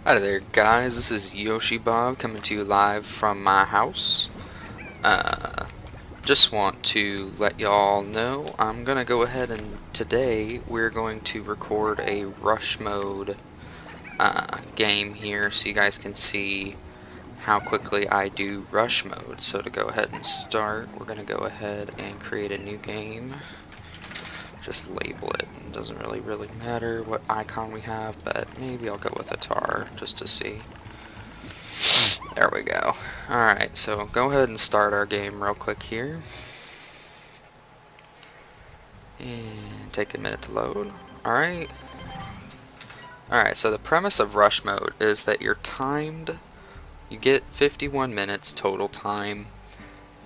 Hi there guys, this is Yoshi Bob coming to you live from my house. Just want to let y'all know I'm gonna go ahead and today we're going to record a rush mode game here so you guys can see how quickly I do rush mode. So to go ahead and start, we're gonna go ahead and create a new game. Just label it. It doesn't really matter what icon we have, but maybe I'll go with a tar just to see. There we go. Alright, so go ahead and start our game real quick here. And take a minute to load. Alright. Alright, so the premise of rush mode is that you're timed. You get 51 minutes total time.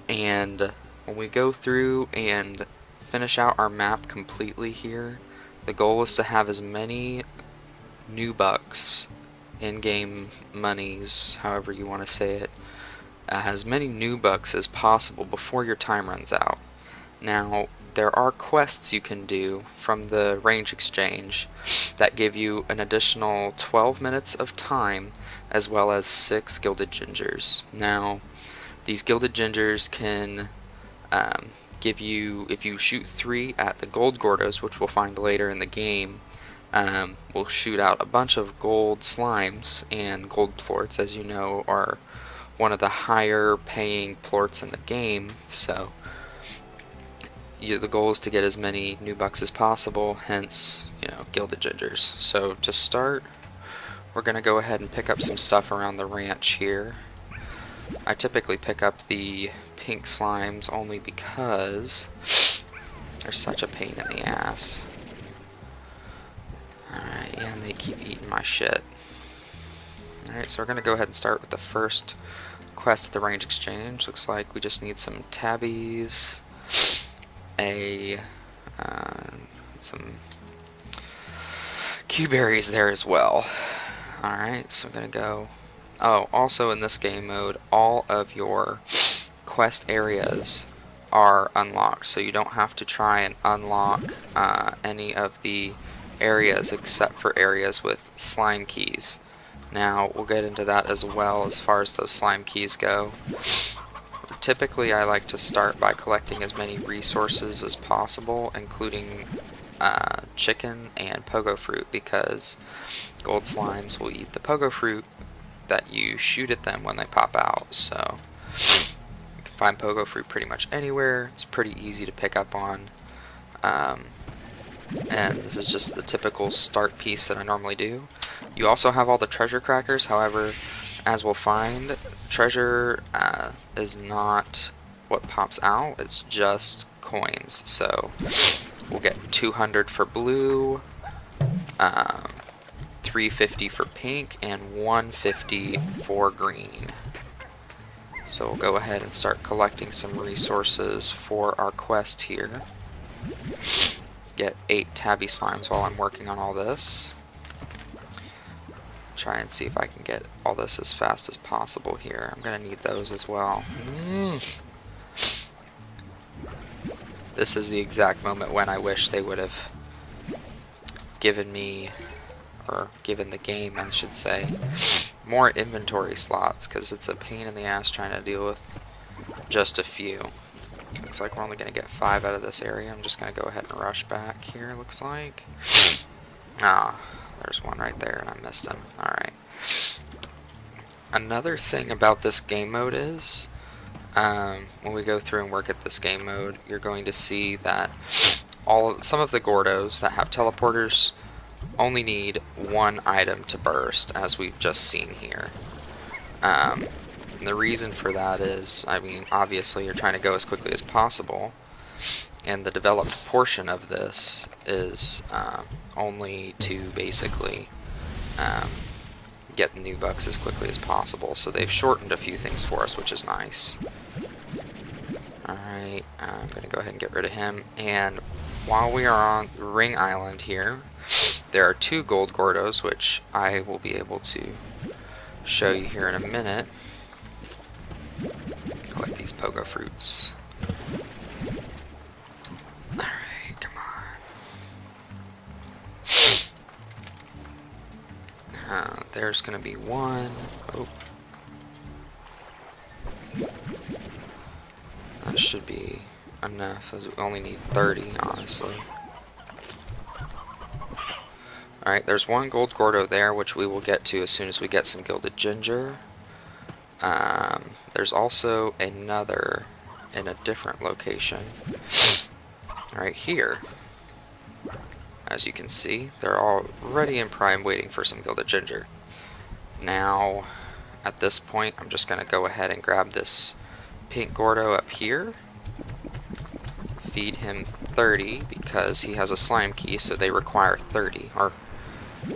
And when we go through and finish out our map completely here, the goal is to have as many newbucks, in-game monies, however you want to say it, as many newbucks as possible before your time runs out. Now, there are quests you can do from the range exchange that give you an additional 12 minutes of time, as well as 6 gilded gingers. Now, these gilded gingers can give you, if you shoot 3 at the gold gordos, which we'll find later in the game, we'll shoot out a bunch of gold slimes, and gold plorts, as you know, are one of the higher paying plorts in the game. So the goal is to get as many newbucks as possible, hence, gilded gingers. So to start, we're going to go ahead and pick up some stuff around the ranch here. I typically pick up the pink slimes only because they're such a pain in the ass. Alright, yeah, and they keep eating my shit. Alright, so we're going to go ahead and start with the first quest at the range exchange. Looks like we just need some tabbies, some Q-berries there as well. Alright, so I'm going to go... Oh, also in this game mode, all of your quest areas are unlocked, so you don't have to try and unlock any of the areas except for areas with slime keys. Now, we'll get into that as well as far as those slime keys go. Typically, I like to start by collecting as many resources as possible, including chicken and pogo fruit, because gold slimes will eat the pogo fruit that you shoot at them when they pop out. So you can find pogo fruit pretty much anywhere. It's pretty easy to pick up on. And this is just the typical start piece that I normally do. You also have all the treasure crackers. However, as we'll find, treasure is not what pops out. It's just coins. So we'll get 200 for blue, 350 for pink, and 150 for green. So we'll go ahead and start collecting some resources for our quest here. Get 8 tabby slimes while I'm working on all this. Try and see if I can get all this as fast as possible here. I'm gonna need those as well. This is the exact moment when I wish they would have given me, or given the game, I should say, more inventory slots, because it's a pain in the ass trying to deal with just a few. Looks like we're only going to get 5 out of this area. I'm just going to go ahead and rush back here, looks like. Ah, there's one right there, and I missed him. Alright. Another thing about this game mode is, when we go through and work at this game mode, you're going to see that some of the gordos that have teleporters only need 1 item to burst, as we've just seen here. And the reason for that is, I mean, obviously you're trying to go as quickly as possible, and the developed portion of this is only to basically get the newbucks as quickly as possible. So they've shortened a few things for us, which is nice. Alright, I'm going to go ahead and get rid of him. And while we are on the Ring Island here, there are 2 gold gordos, which I will be able to show you here in a minute. Collect these pogo fruits. Alright, come on. There's gonna be one. Oh. That should be enough, as we only need 30, honestly. Alright, there's one gold Gordo there, which we will get to as soon as we get some gilded ginger. There's also another in a different location. Right here. As you can see, they're all ready and prime waiting for some gilded ginger. Now, at this point, I'm just going to go ahead and grab this pink Gordo up here. Feed him 30 because he has a slime key, so they require 30, or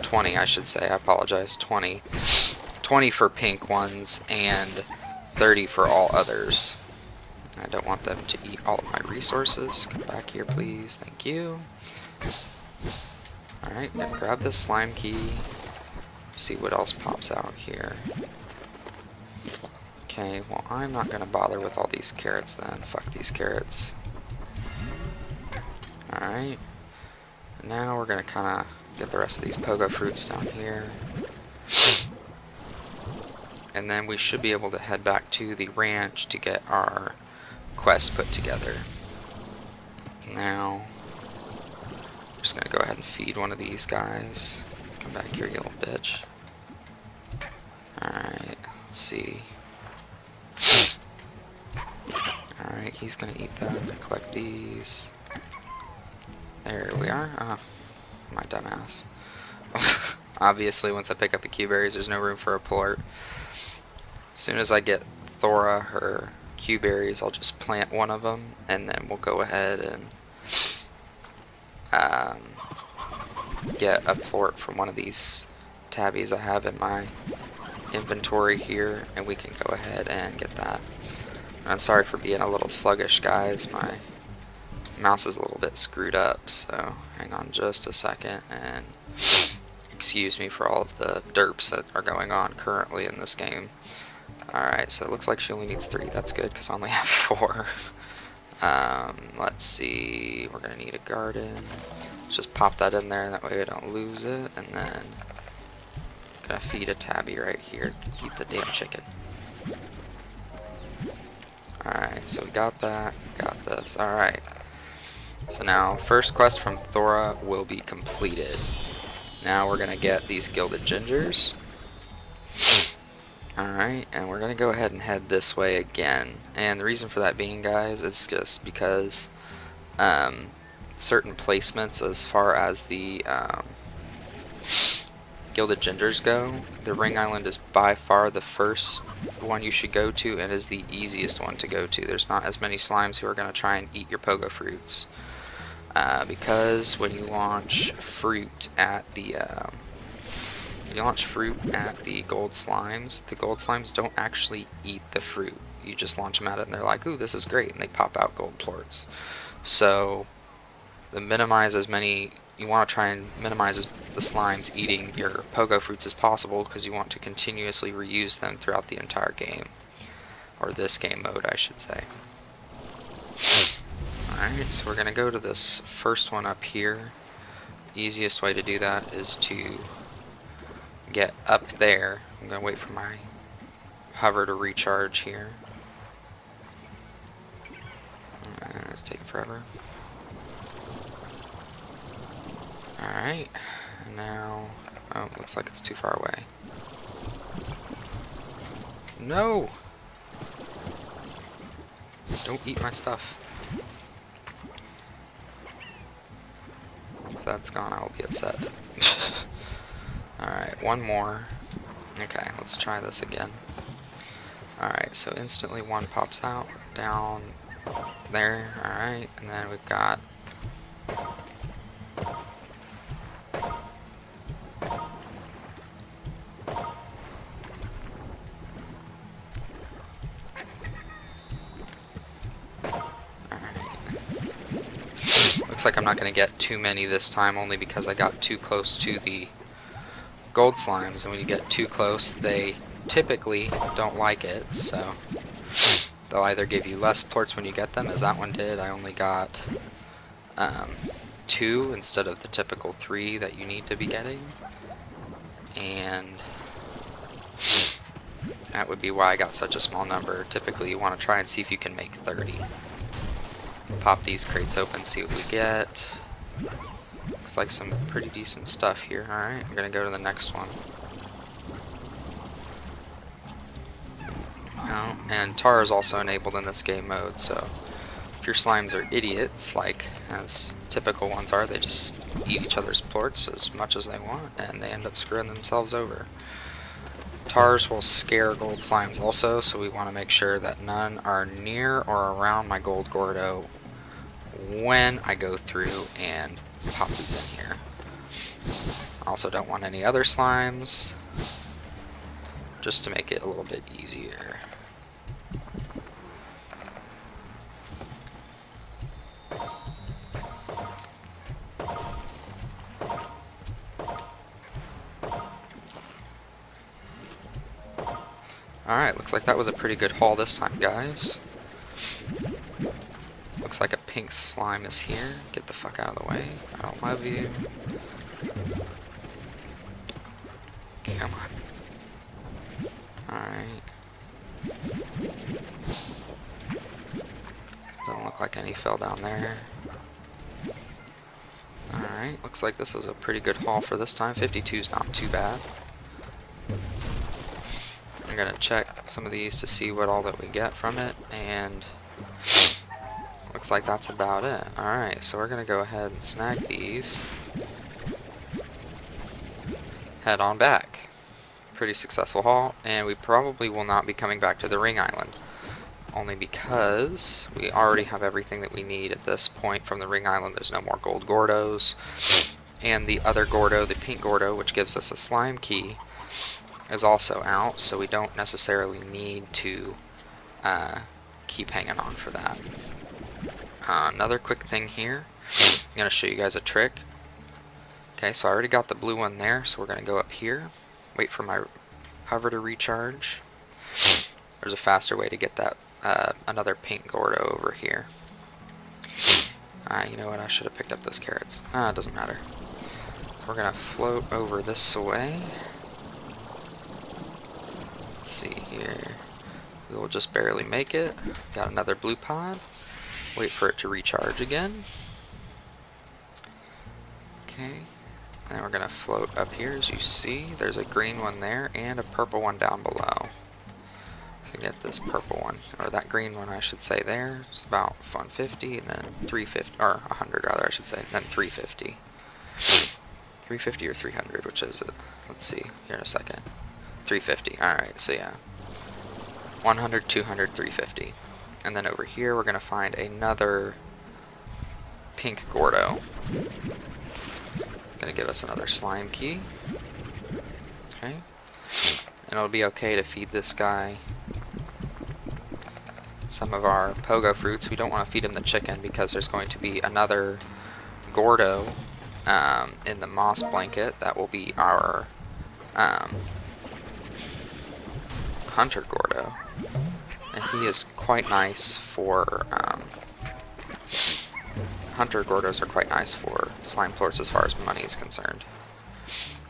20 I should say, I apologize, 20. 20 for pink ones and 30 for all others. I don't want them to eat all of my resources. Come back here please, thank you. Alright, gonna grab this slime key, see what else pops out here. Okay, well I'm not gonna bother with all these carrots then, fuck these carrots. Alright, now we're gonna kinda get the rest of these pogo fruits down here. And then we should be able to head back to the ranch to get our quest put together. Now, I'm just gonna go ahead and feed one of these guys. Come back here, you little bitch. Alright, let's see. Alright, he's gonna eat that. I'm gonna collect these. There we are. Oh, my dumbass. Obviously, once I pick up the Q berries, there's no room for a plort. As soon as I get Thora her Q berries, I'll just plant one of them, and then we'll go ahead and get a plort from one of these tabbies I have in my inventory here, and we can go ahead and get that. I'm sorry for being a little sluggish, guys. My mouse is a little bit screwed up, so hang on just a second, and excuse me for all of the derps that are going on currently in this game. Alright, so it looks like she only needs 3. That's good, because I only have 4. Let's see, we're going to need a garden. Just pop that in there, that way I don't lose it, and then gonna feed a tabby right here. Eat the damn chicken. Alright, so we got that, got this. Alright. So now, first quest from Thora will be completed. Now we're gonna get these gilded gingers. Alright, and we're gonna go ahead and head this way again. And the reason for that being, guys, is just because certain placements as far as the gilded gingers go, the Ring Island is by far the first one you should go to and is the easiest one to go to. There's not as many slimes who are going to try and eat your pogo fruits. Because when you launch fruit at the gold slimes don't actually eat the fruit. You just launch them at it and they're like, ooh, this is great, and they pop out gold plorts. So you want to try and minimize the slimes eating your pogo fruits as possible, because you want to continuously reuse them throughout the entire game, or this game mode I should say. Alright, so we're going to go to this first one up here. The easiest way to do that is to get up there. I'm going to wait for my hover to recharge here. It's taking forever. Alright, and now, oh, looks like it's too far away. No! Don't eat my stuff. If that's gone, I will be upset. Alright, one more. Okay, let's try this again. Alright, so instantly one pops out, down there, alright, and then we've got looks like I'm not going to get too many this time, only because I got too close to the gold slimes, and when you get too close, they typically don't like it, so they'll either give you less plorts when you get them, as that one did. I only got 2 instead of the typical 3 that you need to be getting. and that would be why I got such a small number. Typically you want to try and see if you can make 30. Pop these crates open, see what we get. Looks like some pretty decent stuff here. Alright, I'm gonna go to the next one. Oh, and tar is also enabled in this game mode, so if your slimes are idiots, like as typical ones are, they just eat each other's plorts as much as they want, and they end up screwing themselves over. Tars will scare gold slimes also, so we want to make sure that none are near or around my gold Gordo when I go through and pop these in here. Also don't want any other slimes, just to make it a little bit easier. Alright, looks like that was a pretty good haul this time, guys. Looks like a pink slime is here. Get the fuck out of the way. I don't love you. Come on. Alright. Doesn't look like any fell down there. Alright, looks like this was a pretty good haul for this time. 52's not too bad. I'm gonna check some of these to see what all that we get from it, and looks like that's about it. Alright, so we're gonna go ahead and snag these. Head on back. Pretty successful haul, and we probably will not be coming back to the Ring Island. Only because we already have everything that we need at this point from the Ring Island. There's no more gold Gordos. And the other Gordo, the pink Gordo, which gives us a slime key, is also out, so we don't necessarily need to keep hanging on for that. Another quick thing here, I'm going to show you guys a trick. Okay, so I already got the blue one there, so we're going to go up here, wait for my hover to recharge. There's a faster way to get that another pink Gordo over here. You know what, I should have picked up those carrots. It doesn't matter. We're going to float over this way. Let's see here. We will just barely make it. Got another blue pod. Wait for it to recharge again. Okay. And we're going to float up here. As you see, there's a green one there and a purple one down below. So get this purple one, or that green one I should say there. It's about 150 and then 350, or 100 rather I should say, then 350. 350 or 300, which is it? Let's see here in a second. 350. Alright, so yeah. 100, 200, 350. And then over here we're going to find another pink Gordo. Going to give us another slime key. Okay. And it'll be okay to feed this guy some of our pogo fruits. We don't want to feed him the chicken because there's going to be another Gordo in the moss blanket. That will be our Hunter Gordo, and he is quite nice for Hunter Gordos are quite nice for slime plorts as far as money is concerned.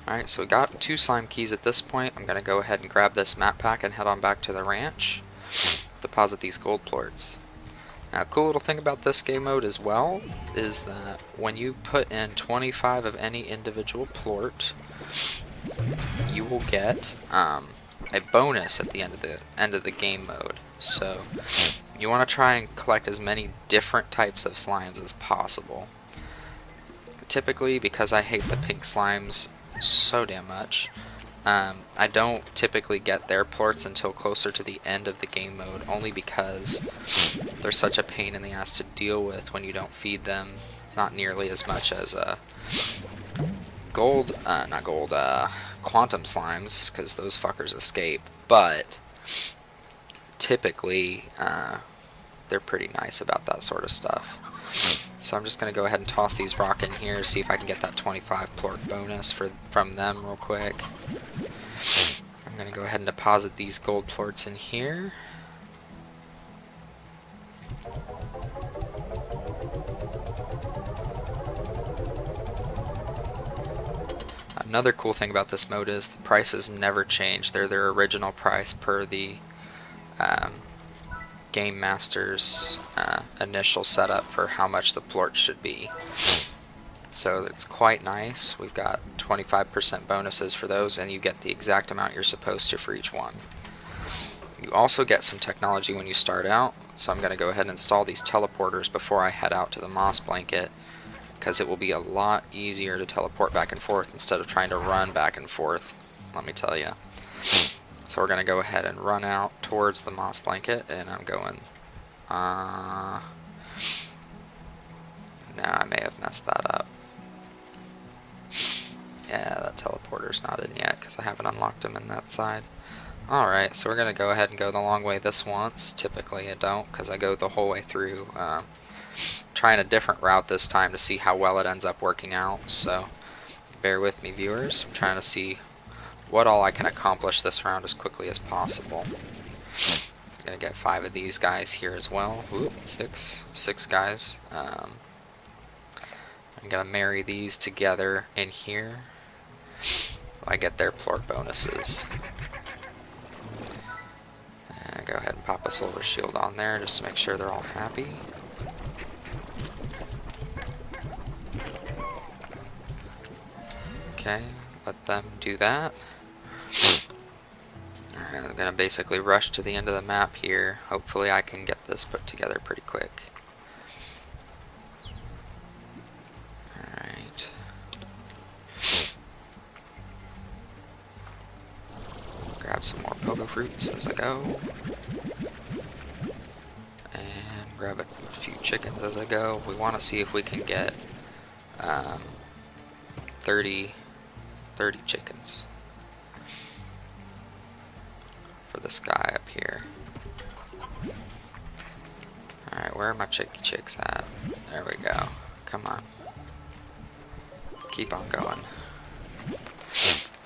Alright, so we got 2 slime keys at this point. I'm going to go ahead and grab this map pack and head on back to the ranch. Deposit these gold plorts. Now, a cool little thing about this game mode as well is that when you put in 25 of any individual plort, you will get a bonus at the end of the game mode. So you want to try and collect as many different types of slimes as possible. Typically, because I hate the pink slimes so damn much, I don't typically get their plorts until closer to the end of the game mode, only because they're such a pain in the ass to deal with when you don't feed them. Not nearly as much as quantum slimes, because those fuckers escape, but typically they're pretty nice about that sort of stuff. So I'm just going to go ahead and toss these rock in here, see if I can get that 25 plort bonus from them real quick. I'm going to go ahead and deposit these gold plorts in here. Another cool thing about this mode is the prices never change. They're their original price per the Game Master's initial setup for how much the plort should be. So it's quite nice. We've got 25% bonuses for those, and you get the exact amount you're supposed to for each one. You also get some technology when you start out, so I'm going to go ahead and install these teleporters before I head out to the moss blanket, because it will be a lot easier to teleport back and forth instead of trying to run back and forth, let me tell you. So we're going to go ahead and run out towards the moss blanket, and I'm going... no, I may have messed that up. Yeah, that teleporter's not in yet because I haven't unlocked them in that side. Alright, so we're going to go ahead and go the long way this once. Typically I don't, because I go the whole way through. Trying a different route this time to see how well it ends up working out, so bear with me, viewers. I'm trying to see what all I can accomplish this round as quickly as possible. I'm going to get 5 of these guys here as well. Ooh, 6 guys. I'm going to marry these together in here. I get their plort bonuses. Go ahead and pop a silver shield on there just to make sure they're all happy. Okay, let them do that. Alright, I'm going to basically rush to the end of the map here. Hopefully I can get this put together pretty quick. Alright. Grab some more pogo fruits as I go. And grab a few chickens as I go. We want to see if we can get 30 chickens for this guy up here. Alright, where are my chicks at? There we go. Come on. Keep on going.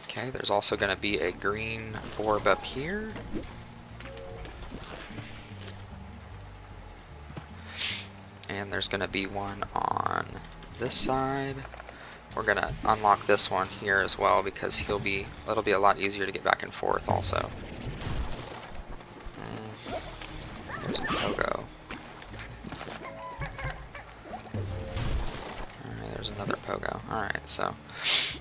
Okay, there's also going to be a green orb up here. And there's going to be one on this side. We're going to unlock this one here as well because it'll be a lot easier to get back and forth also. There's a pogo. Alright, there's another pogo. Alright, so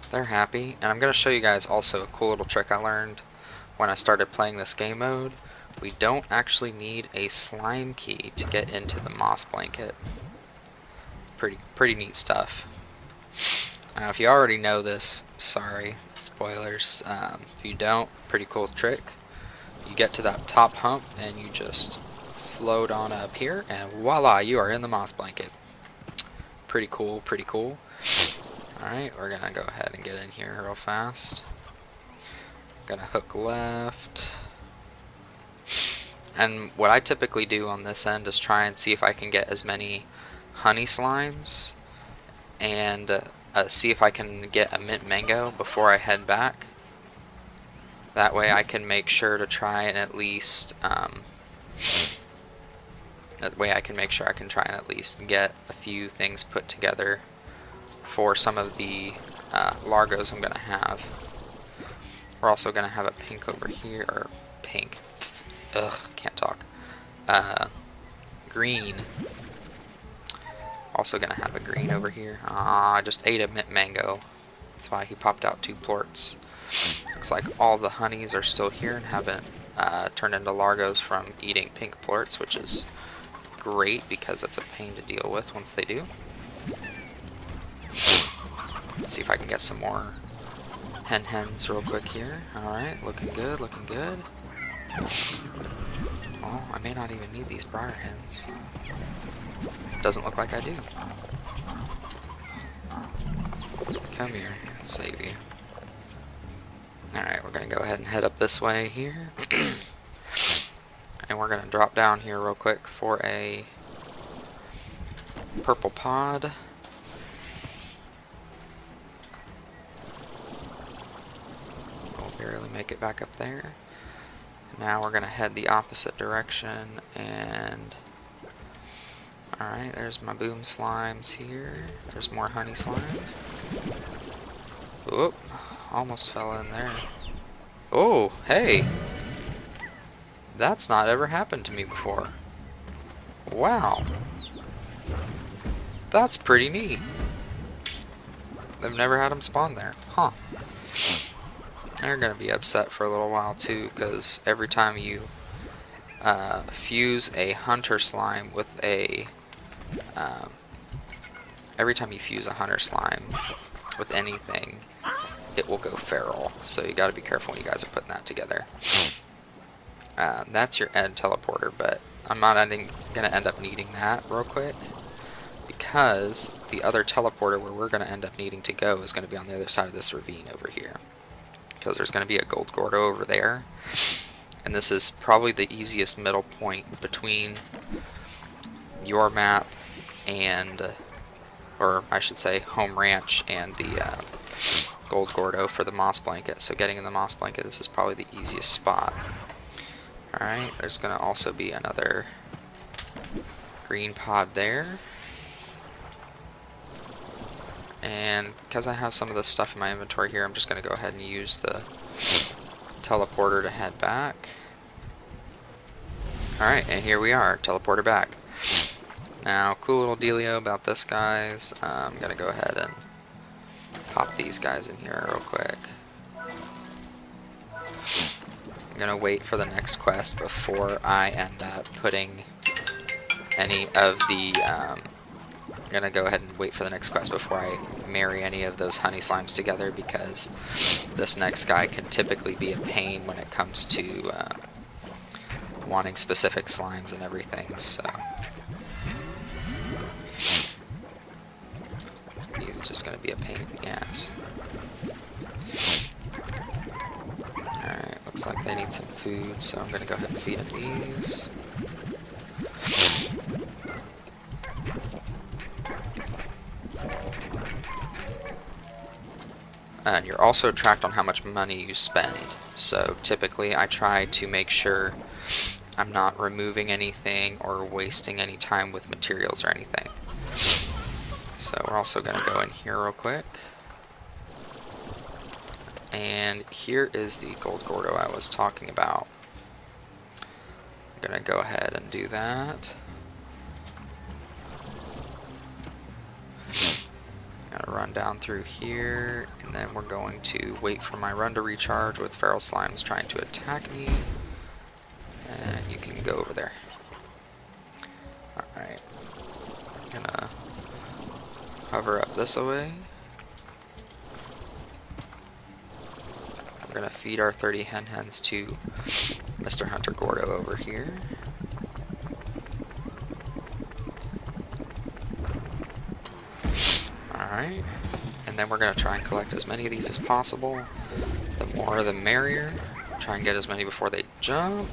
they're happy. And I'm going to show you guys also a cool little trick I learned when I started playing this game mode. We don't actually need a slime key to get into the moss blanket. Pretty neat stuff. Now, if you already know this, sorry, spoilers. If you don't, pretty cool trick. You get to that top hump and you just float on up here, and voila, you are in the moss blanket. Pretty cool, pretty cool. Alright, we're gonna go ahead and get in here real fast. Gonna hook left. And what I typically do on this end is try and see if I can get as many honey slimes and see if I can get a mint mango before I head back. That way I can make sure to try and at least get a few things put together for some of the largos I'm gonna have. We're also gonna have a pink over here, or pink. Ugh, can't talk. Green. Also gonna have a green over here. I just ate a mint mango. That's why he popped out 2 plorts. Looks like all the honeys are still here and haven't turned into largos from eating pink plorts, which is great because it's a pain to deal with once they do. Let's see if I can get some more hens real quick here. Alright, looking good, looking good. Oh, I may not even need these briar hens. Doesn't look like I do. Come here, I'll save you. Alright, we're going to go ahead and head up this way here. And we're going to drop down here real quick for a purple pod. We'll barely make it back up there. Now we're going to head the opposite direction, and alright, there's my boom slimes here. There's more honey slimes. Whoop, almost fell in there. Oh, hey! That's not ever happened to me before. Wow. That's pretty neat. I've never had them spawn there. Huh. They're going to be upset for a little while too, because every time you fuse a hunter slime with a... every time you fuse a hunter slime with anything, it will go feral. So you got to be careful when you guys are putting that together. That's your end teleporter, but I'm not going to end up needing that real quick, because the other teleporter where we're going to end up needing to go is going to be on the other side of this ravine over here. Because there's going to be a gold Gordo over there. And this is probably the easiest middle point between your map and, or I should say, home ranch and the gold Gordo for the moss blanket. So getting in the moss blanket, this is probably the easiest spot. Alright, there's going to also be another green pod there. And because I have some of this stuff in my inventory here, I'm just going to go ahead and use the teleporter to head back. Alright, and here we are, teleporter back. Now, cool little dealio about this, guys. I'm going to go ahead and pop these guys in here real quick. I'm going to wait for the next quest before I end up putting any of the... I'm going to go ahead and wait for the next quest before I marry any of those honey slimes together, because this next guy can typically be a pain when it comes to wanting specific slimes and everything, so he's just going to be a pain in the ass. Alright, looks like they need some food, so I'm going to go ahead and feed them these. And you're also tracked on how much money you spend. So typically I try to make sure I'm not removing anything or wasting any time with materials or anything. So we're also going to go in here real quick. And here is the gold Gordo I was talking about. I'm going to go ahead and do that. Gonna run down through here, and then we're going to wait for my run to recharge with feral slimes trying to attack me. And you can go over there. Alright. I'm gonna hover up this way. We're gonna feed our 30 hens to Mr. Hunter Gordo over here. Alright, and then we're going to try and collect as many of these as possible. The more the merrier. Try and get as many before they jump.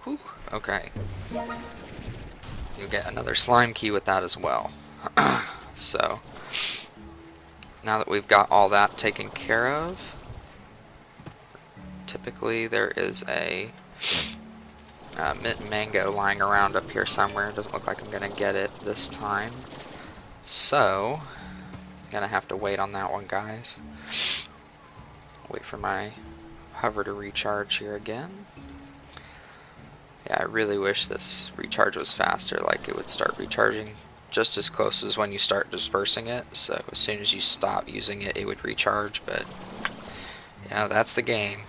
Whew, okay. You'll get another slime key with that as well. So, now that we've got all that taken care of, typically there is a mint mango lying around up here somewhere. Doesn't look like I'm going to get it this time. So, gonna have to wait on that one, guys. Wait for my hover to recharge here again. Yeah, I really wish this recharge was faster, like it would start recharging just as close as when you start dispersing it, so as soon as you stop using it, it would recharge, but yeah, that's the game.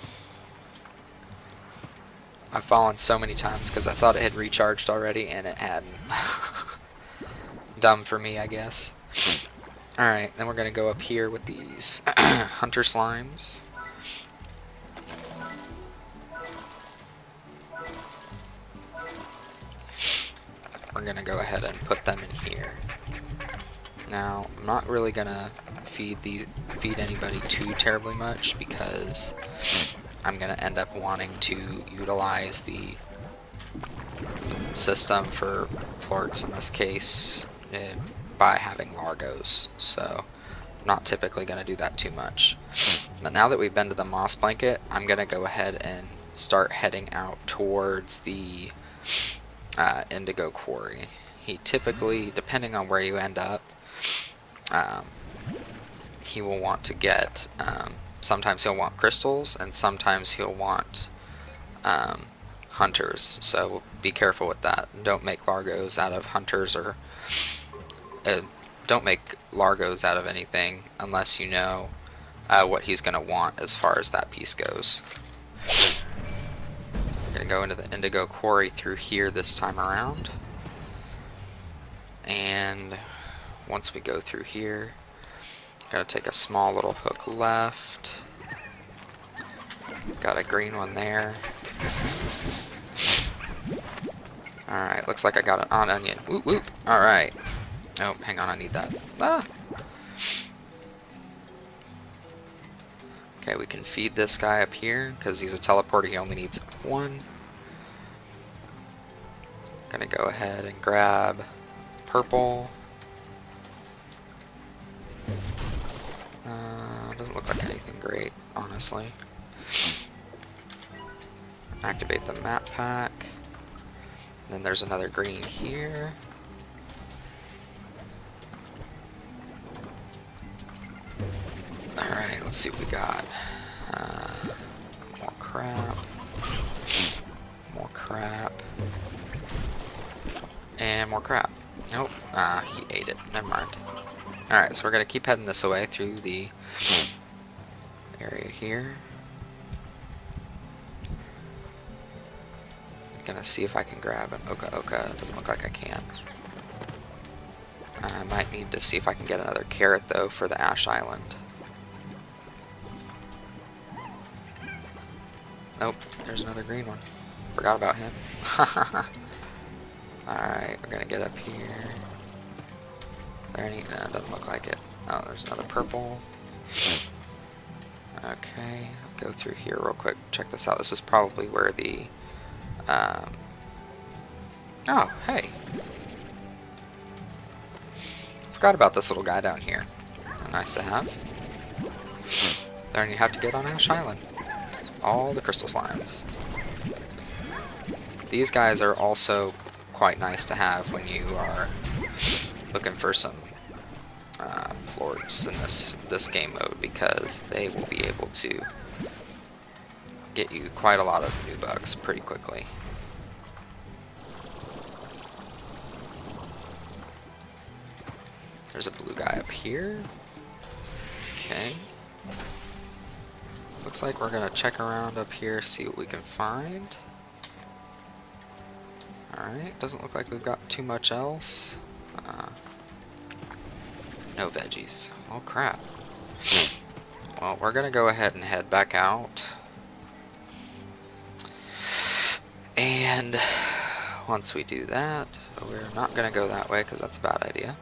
I've fallen so many times because I thought it had recharged already and it hadn't. Dumb for me, I guess. Alright, then we're going to go up here with these hunter slimes. We're going to go ahead and put them in here. Now, I'm not really going to feed anybody too terribly much, because I'm going to end up wanting to utilize the system for plorts in this case by having largos, so I'm not typically going to do that too much. But now that we've been to the moss blanket, I'm going to go ahead and start heading out towards the indigo quarry. He typically, depending on where you end up, he will want to get sometimes he'll want crystals, and sometimes he'll want hunters. So be careful with that. Don't make Largos out of hunters, or don't make Largos out of anything unless you know what he's going to want as far as that piece goes. We're going to go into the indigo quarry through here this time around. And once we go through here, got to take a small little hook left. Got a green one there. Alright, looks like I got an on onion. Whoop whoop. Alright. Oh, hang on, I need that. Ah! Okay, we can feed this guy up here, because he's a teleporter, he only needs one. Gonna go ahead and grab purple. Doesn't look like anything great, honestly. Activate the map pack. Then there's another green here. Alright, let's see what we got. More crap. More crap. And more crap. Nope. He ate it. Never mind. Alright, so we're going to keep heading this way through the area here. Gonna see if I can grab an Oka Oka. Doesn't look like I can. I might need to see if I can get another carrot though for the Ash Island. Nope, there's another green one. Forgot about him. Alright, we're gonna get up here. Is there any? No, it doesn't look like it. Oh, there's another purple. Okay, go through here real quick. Check this out. This is probably where the oh, hey. Forgot about this little guy down here. Nice to have. Then you have to get on Ash Island. All the crystal slimes. These guys are also quite nice to have when you are looking for some plorts in this game mode, because they will be able to get you quite a lot of newbucks pretty quickly. There's a blue guy up here. Okay. Looks like we're gonna check around up here, see what we can find. Alright, doesn't look like we've got too much else. No veggies. Oh crap. Well, we're gonna go ahead and head back out. And once we do that, we're not going to go that way because that's a bad idea.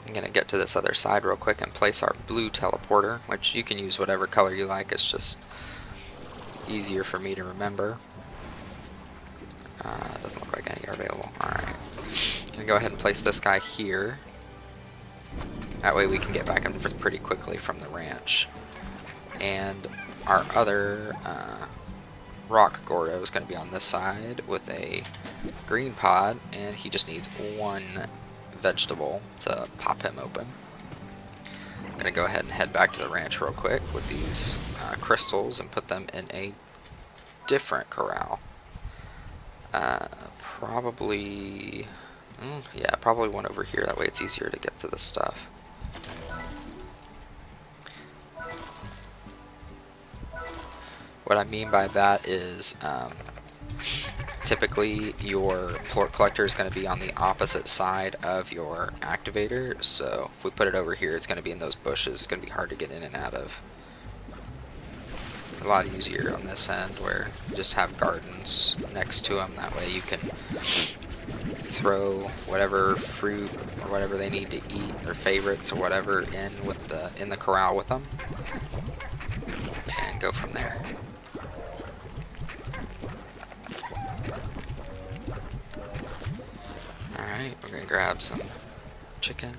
I'm going to get to this other side real quick and place our blue teleporter, which you can use whatever color you like. It's just easier for me to remember. Doesn't look like any are available. Alright. Going to go ahead and place this guy here. That way we can get back and forth pretty quickly from the ranch. And our other rock Gordo is going to be on this side with a green pod, and he just needs one vegetable to pop him open. I'm going to go ahead and head back to the ranch real quick with these crystals and put them in a different corral. Probably one over here, that way it's easier to get to this stuff. What I mean by that is typically your plort collector is going to be on the opposite side of your activator, so if we put it over here, it's going to be in those bushes. It's going to be hard to get in and out of. A lot easier on this end where you just have gardens next to them. That way you can throw whatever fruit or whatever they need to eat, their favorites or whatever, in the corral with them, and go from there. Alright, we're going to grab some chicken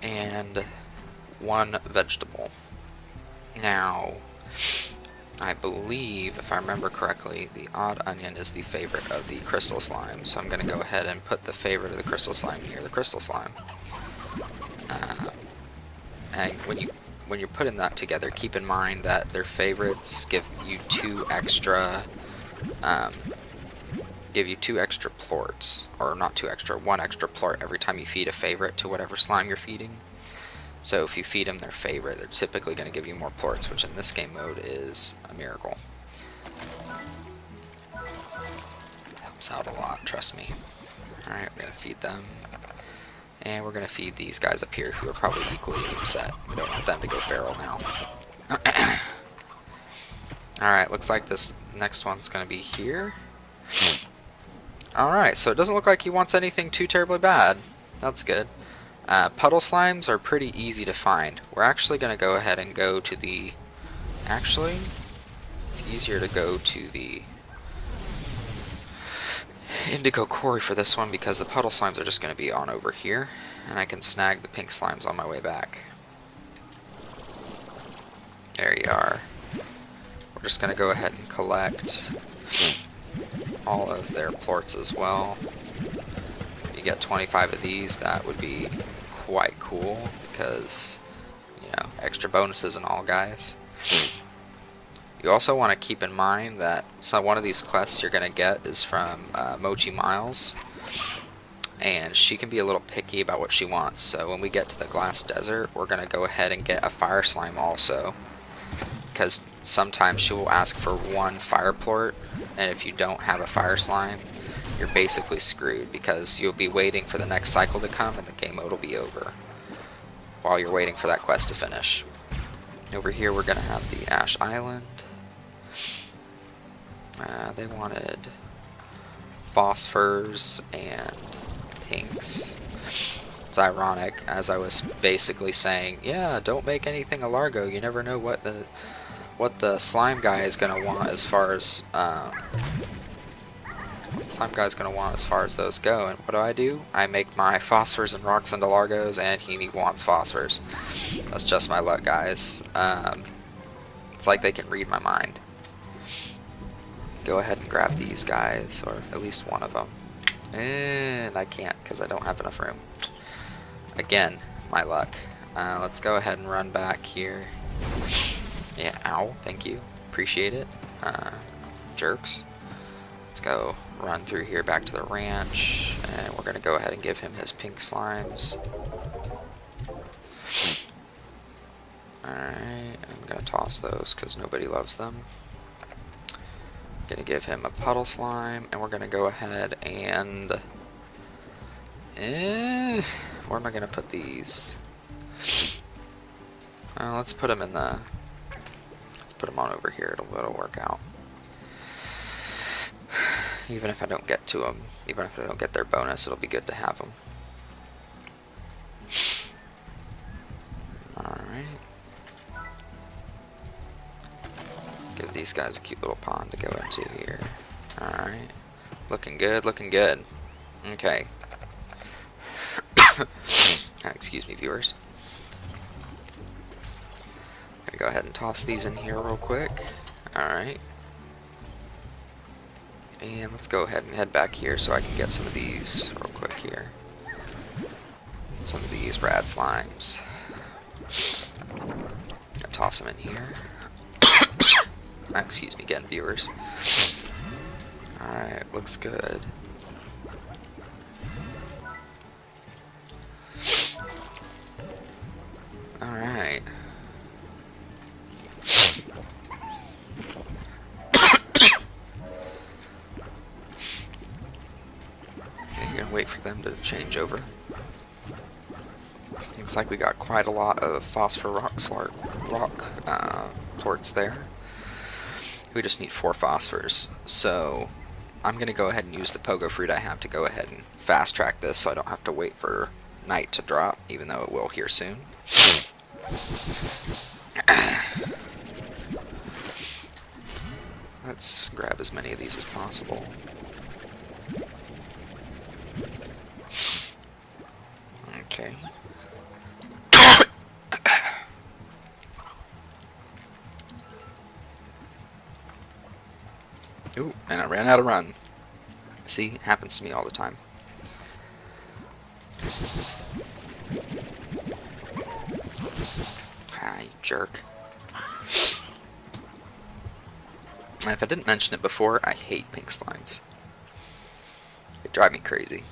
and one vegetable. Now, I believe, if I remember correctly, the odd onion is the favorite of the crystal slime, so I'm going to go ahead and put the favorite of the crystal slime near the crystal slime. And when you're putting that together, keep in mind that their favorites give you two extra plorts, or not two extra, one extra plort every time you feed a favorite to whatever slime you're feeding. So if you feed them their favorite, they're typically going to give you more plorts, which in this game mode is a miracle. Helps out a lot, trust me. Alright, we're going to feed them. And we're going to feed these guys up here who are probably equally as upset. We don't want them to go feral now. Alright, looks like this next one's going to be here. Alright, so it doesn't look like he wants anything too terribly bad. That's good. Puddle slimes are pretty easy to find. We're actually going to go ahead and go to the... Actually, it's easier to go to the indigo quarry for this one because the puddle slimes are just going to be on over here, and I can snag the pink slimes on my way back. There you are. We're just going to go ahead and collect all of their plorts as well. If you get 25 of these, that would be quite cool because, you know, extra bonuses and all, guys. You also want to keep in mind that one of these quests you're going to get is from Mochi Miles, and she can be a little picky about what she wants. So when we get to the glass desert, we're going to go ahead and get a fire slime also, because sometimes she will ask for one fire plort, and if you don't have a fire slime, you're basically screwed because you'll be waiting for the next cycle to come and the game mode will be over while you're waiting for that quest to finish. Over here we're going to have the Ash Island. They wanted phosphors and pinks. It's ironic, as I was basically saying, yeah, don't make anything a Largo. You never know what the slime guy is gonna want as far as those go. And what do? I make my phosphors and rocks into Largos, and he wants phosphors. That's just my luck, guys. It's like they can read my mind. Go ahead and grab these guys, or at least one of them. And I can't because I don't have enough room. Again, my luck. Let's go ahead and run back here. Yeah, ow, thank you. Appreciate it. Jerks. Let's go run through here back to the ranch, and we're going to go ahead and give him his pink slimes. Alright, I'm going to toss those because nobody loves them. Gonna give him a puddle slime, and we're gonna go ahead and where am I gonna put these? Let's put them on over here. It'll work out. Even if I don't get to them, even if I don't get their bonus, it'll be good to have them. All right. Give these guys a cute little pond to go into here. Alright. Looking good, looking good. Okay. Excuse me, viewers. I'm gonna go ahead and toss these in here real quick. Alright. And let's go ahead and head back here so I can get some of these real quick here. Some of these rad slimes. I'll toss them in here. Excuse me again, viewers. Alright, looks good. Alright. Okay, you're gonna wait for them to change over. Looks like we got quite a lot of phosphor rock plorts there. We just need 4 phosphors, so I'm going to go ahead and use the pogo fruit I have to go ahead and fast track this so I don't have to wait for night to drop, even though it will here soon. Let's grab as many of these as possible. Okay. Ooh, and I ran out of run. See, it happens to me all the time. you jerk. If I didn't mention it before, I hate pink slimes. They drive me crazy.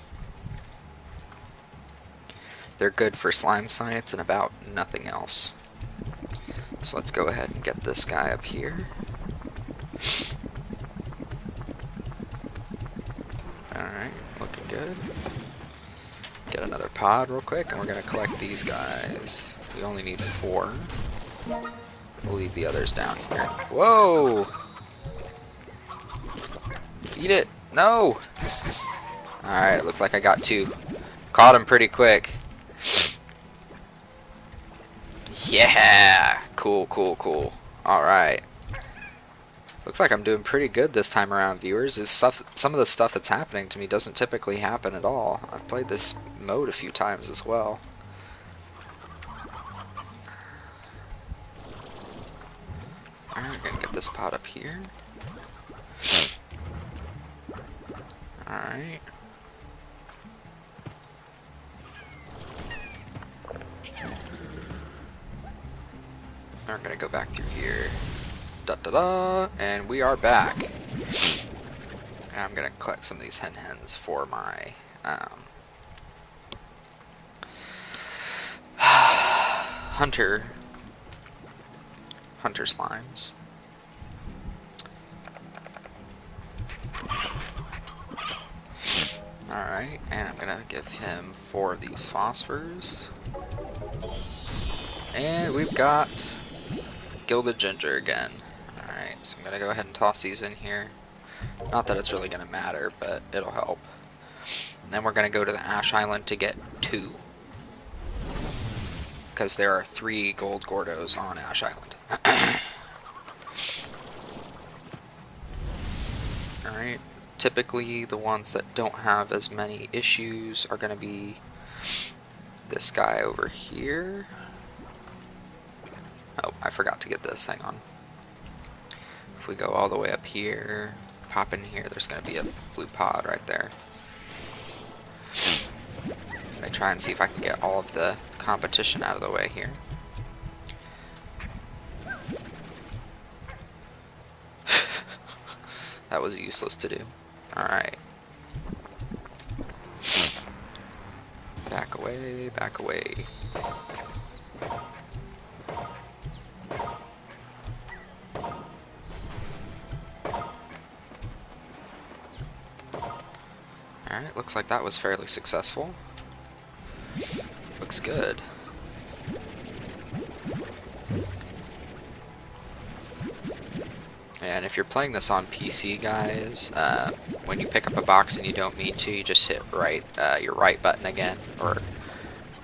They're good for slime science and about nothing else. So let's go ahead and get this guy up here. Alright, looking good. Get another pod real quick, and we're going to collect these guys. We only need 4. We'll leave the others down here. Whoa! Eat it! No! Alright, it looks like I got 2. Caught him pretty quick. Yeah! Cool, cool, cool. Alright. Looks like I'm doing pretty good this time around, viewers. Some of the stuff that's happening to me doesn't typically happen at all. I've played this mode a few times as well. Alright, we're gonna get this pot up here. Alright. We're gonna go back through here. Da-da-da, and we are back. And I'm gonna collect some of these hens for my hunter slimes. Alright, and I'm gonna give him 4 of these phosphors. And we've got gilded ginger again. Alright, so I'm gonna go ahead and toss these in here. Not that it's really gonna matter, but it'll help. And then we're gonna go to the Ash Island to get 2. Because there are 3 gold Gordos on Ash Island. Alright, typically the ones that don't have as many issues are gonna be this guy over here. Oh, I forgot to get this, hang on. If we go all the way up here, pop in here, there's going to be a blue pod right there. I'm going to try and see if I can get all of the competition out of the way here. That was useless to do. Alright. Back away, back away. Alright, looks like that was fairly successful. Looks good. And if you're playing this on PC, guys, when you pick up a box and you don't mean to, you just hit your right button again, or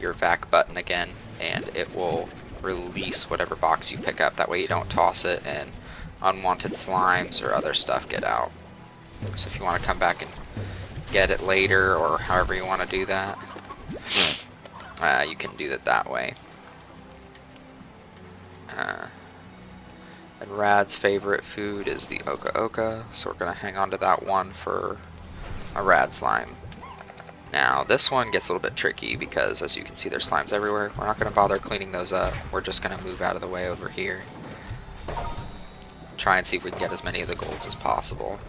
your VAC button again, and it will release whatever box you pick up. That way you don't toss it and unwanted slimes or other stuff get out. So if you want to come back and get it later, or however you want to do that, you can do it that way. And Rad's favorite food is the Oka Oka, so we're going to hang on to that one for a Rad slime. Now this one gets a little bit tricky because, as you can see, there's slimes everywhere. We're not going to bother cleaning those up. We're just going to move out of the way over here. Try and see if we can get as many of the golds as possible.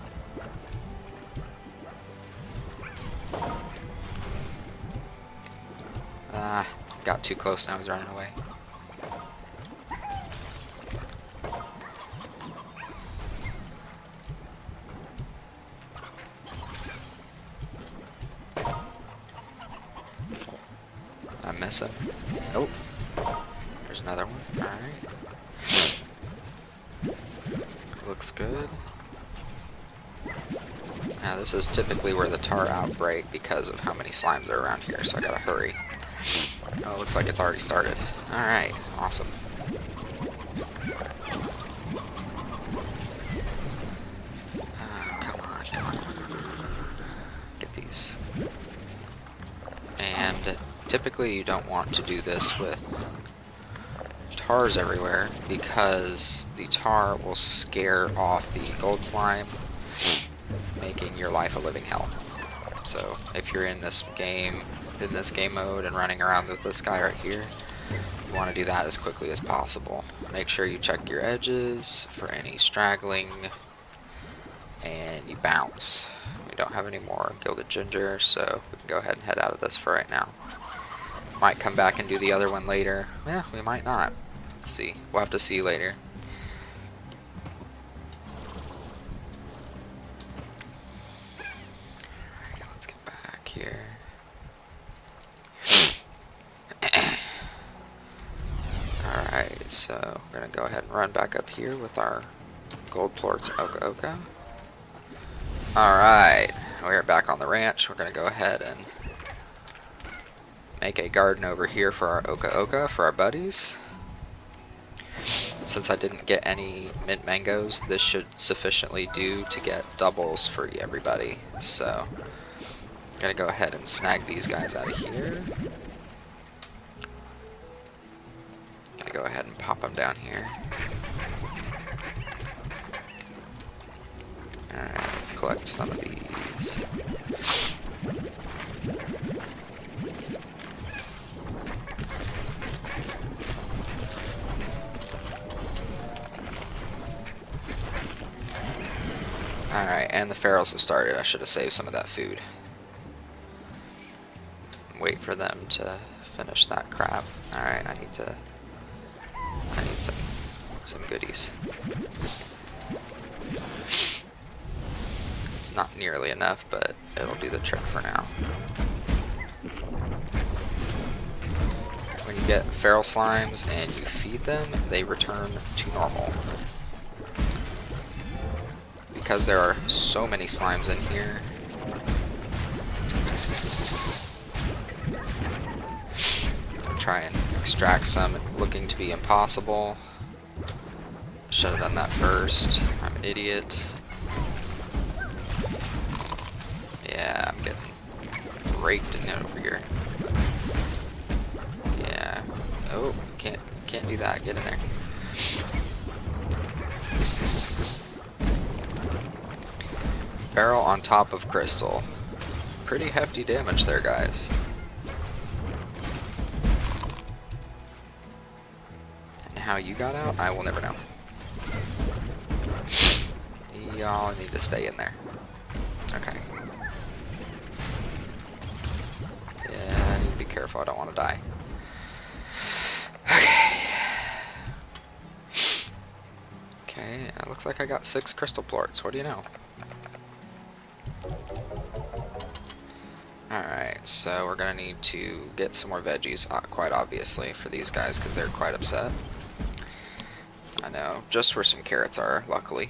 Got too close and I was running away. I miss him. Nope. There's another one. Alright. Looks good. Now this is typically where the tar outbreak because of how many slimes are around here, so I gotta hurry. Oh, looks like it's already started. Alright, awesome. Come on, come on. Get these. And typically you don't want to do this with tars everywhere because the tar will scare off the gold slime, making your life a living hell. So if you're in this game mode and running around with this guy right here, You want to do that as quickly as possible. Make sure you check your edges for any straggling, and you bounce. We don't have any more gilded ginger, so we can go ahead and head out of this for right now. Might come back and do the other one later. Yeah, we might not. Let's see. We'll have to see later. Alright, let's get back here. Alright, so we're going to go ahead and run back up here with our gold plorts Oka Oka. Alright, we're back on the ranch. We're going to go ahead and make a garden over here for our Oka Oka, for our buddies. Since I didn't get any mint mangoes, this should sufficiently do to get doubles for everybody. So, I'm going to go ahead and snag these guys out of here. Going to go ahead and pop them down here. Alright, let's collect some of these. Alright, and the ferals have started. I should have saved some of that food. Wait for them to finish that crap. Alright, I need some goodies. It's not nearly enough, but it'll do the trick for now. When you get feral slimes and you feed them, they return to normal. Because there are so many slimes in here, I'll try and extract some, looking to be impossible. Should have done that first. I'm an idiot. Yeah, I'm getting raked in over here. Yeah. Oh, can't do that. Get in there. Barrel on top of crystal. Pretty hefty damage there, guys. And how you got out, I will never know. Y'all need to stay in there. Okay. Yeah, I need to be careful. I don't want to die. Okay. Okay, it looks like I got 6 crystal plorts. What do you know? Alright, so we're gonna need to get some more veggies, quite obviously, for these guys, because they're quite upset. I know, just where some carrots are, luckily.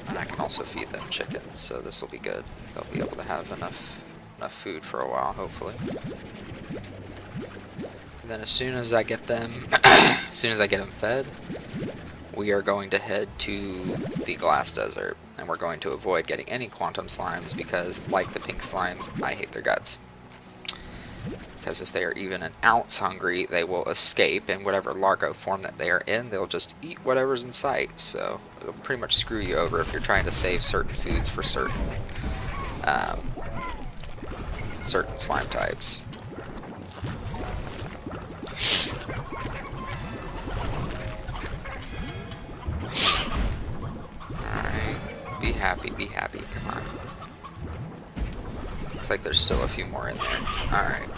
And I can also feed them chickens, so this will be good. They'll be able to have enough food for a while, hopefully. And then as soon as I get them, fed, we are going to head to the glass desert, and we're going to avoid getting any quantum slimes because, like the pink slimes, I hate their guts. Because if they are even an ounce hungry, they will escape in whatever largo form that they are in. They'll just eat whatever's in sight, so it'll pretty much screw you over if you're trying to save certain foods for certain slime types. Be happy, come on. Looks like there's still a few more in there. Alright.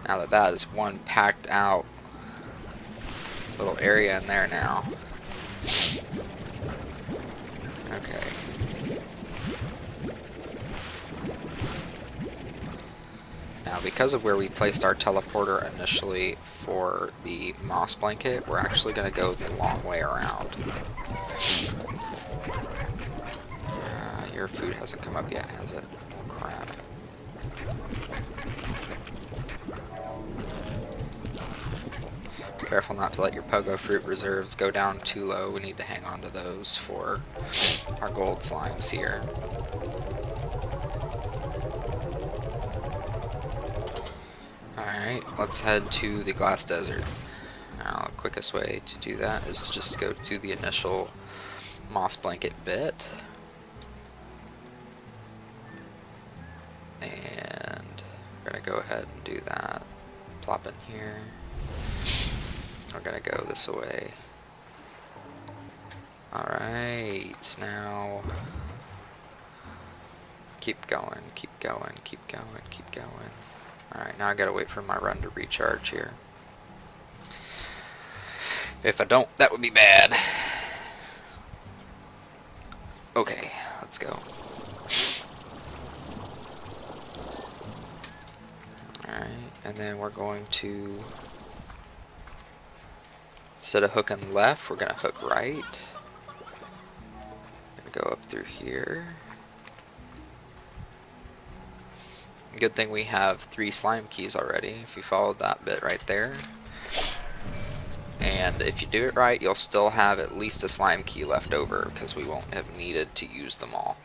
Now that is one packed out little area in there now. Okay. Now because of where we placed our teleporter initially for the moss blanket, we're actually going to go the long way around. Your food hasn't come up yet, has it? Oh, crap. Careful not to let your pogo fruit reserves go down too low. We need to hang on to those for our gold slimes here. Alright, let's head to the glass desert. Now, the quickest way to do that is to just go to the initial moss blanket bit. And go ahead and do that. Plop in here. We're gonna go this way. Alright, now keep going, keep going, keep going, keep going. Alright, now I gotta wait for my run to recharge here. If I don't, that would be bad. Okay, let's go. Alright, and then we're going to, instead of hooking left, we're going to hook right. Going to go up through here. Good thing we have 3 slime keys already, if you followed that bit right there. And if you do it right, you'll still have at least a slime key left over, because we won't have needed to use them all.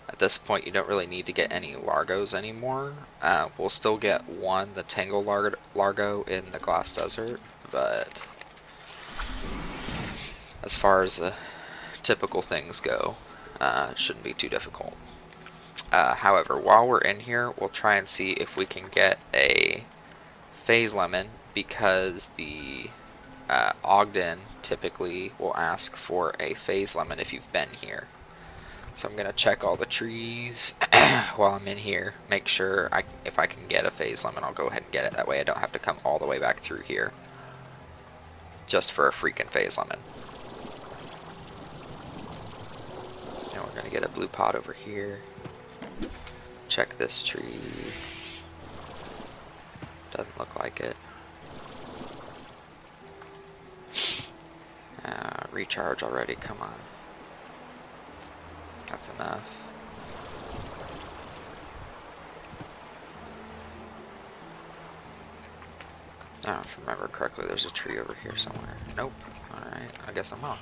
At this point, you don't really need to get any Largos anymore. We'll still get one, the Tangle Largo in the Glass Desert, but as far as the typical things go, it shouldn't be too difficult. However, while we're in here, we'll try and see if we can get a Phase Lemon, because the Ogden typically will ask for a Phase Lemon if you've been here. So I'm going to check all the trees while I'm in here, make sure if I can get a Phase Lemon, I'll go ahead and get it. That way I don't have to come all the way back through here just for a freaking Phase Lemon. And we're going to get a blue pot over here. Check this tree. Doesn't look like it. Recharge already, come on. That's enough. I don't know if I remember correctly, there's a tree over here somewhere. Nope. Alright, I guess I'm wrong.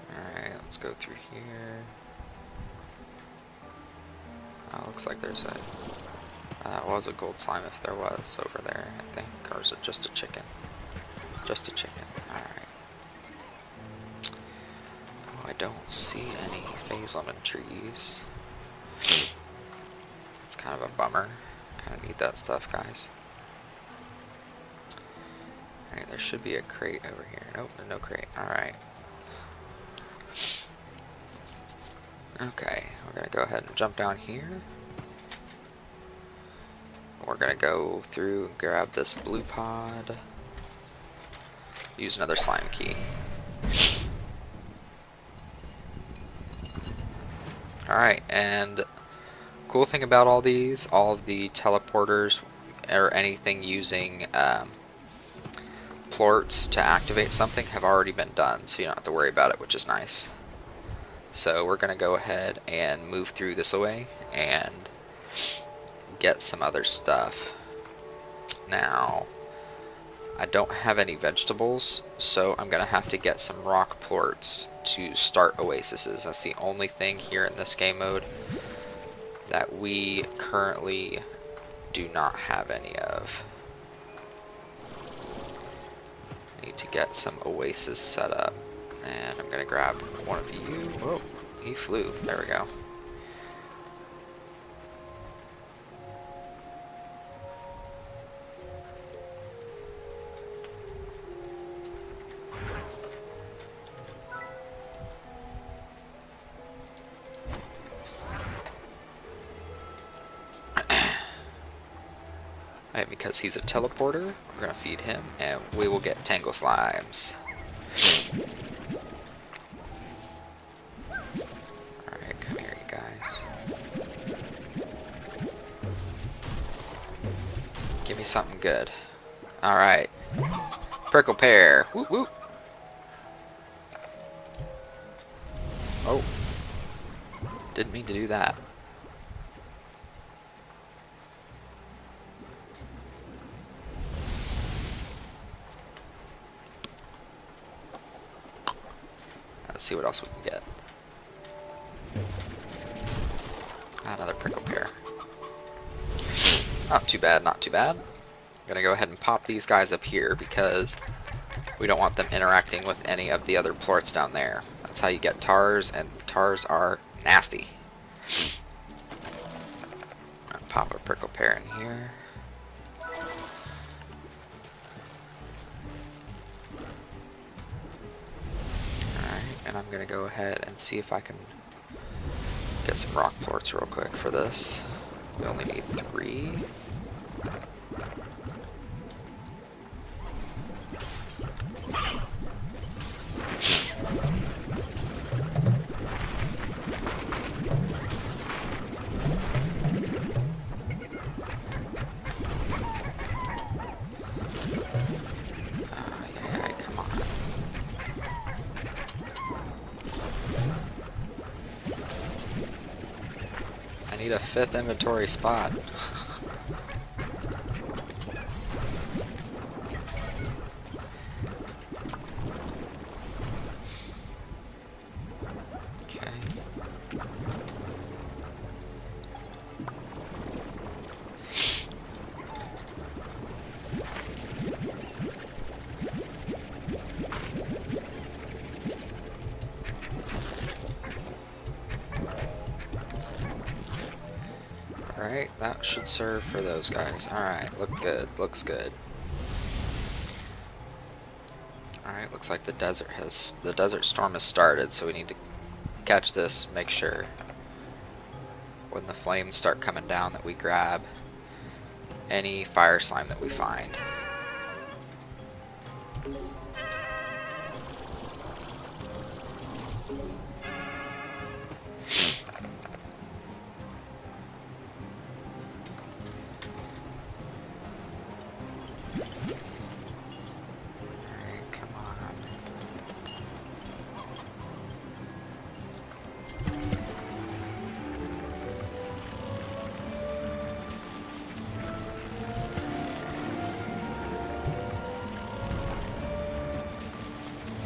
Alright, let's go through here. Oh, looks like there's a... that was a gold slime if there was over there, I think. Or is it just a chicken? Just a chicken. Alright. Oh, I don't see any Phase Lemon trees. It's kind of a bummer. Kind of need that stuff, guys. Alright, there should be a crate over here. Nope, there's no crate. Alright. Okay, we're going to go ahead and jump down here. We're going to go through and grab this blue pod. Use another slime key. Alright, and cool thing about all these, all of the teleporters or anything using plorts to activate something have already been done, so you don't have to worry about it, which is nice. So we're going to go ahead and move through this way and get some other stuff. Now, I don't have any vegetables, so I'm going to have to get some rock plorts to start oases. That's the only thing here in this game mode that we currently do not have any of. I need to get some oases set up. And I'm going to grab one of you. Whoa, he flew. There we go. And because he's a teleporter, we're going to feed him, and we will get Tangle Slimes. Alright, come here, you guys. Give me something good. Alright. Prickle pear. Whoop whoop. Oh. Didn't mean to do that. Let's see what else we can get. Another prickle pear. Not too bad, not too bad. I'm gonna go ahead and pop these guys up here because we don't want them interacting with any of the other plorts down there. That's how you get tars, and tars are nasty. prickle pear in here. Alright, and I'm gonna go ahead and see if I can get some rock plorts real quick for this. We only need 3. Come on. I need a 5th inventory spot. Okay. Alright, that should serve for those guys. Alright, look good, looks good. Alright, looks like the desert storm has started, so we need to catch this, make sure when the flames start coming down that we grab any fire slime that we find.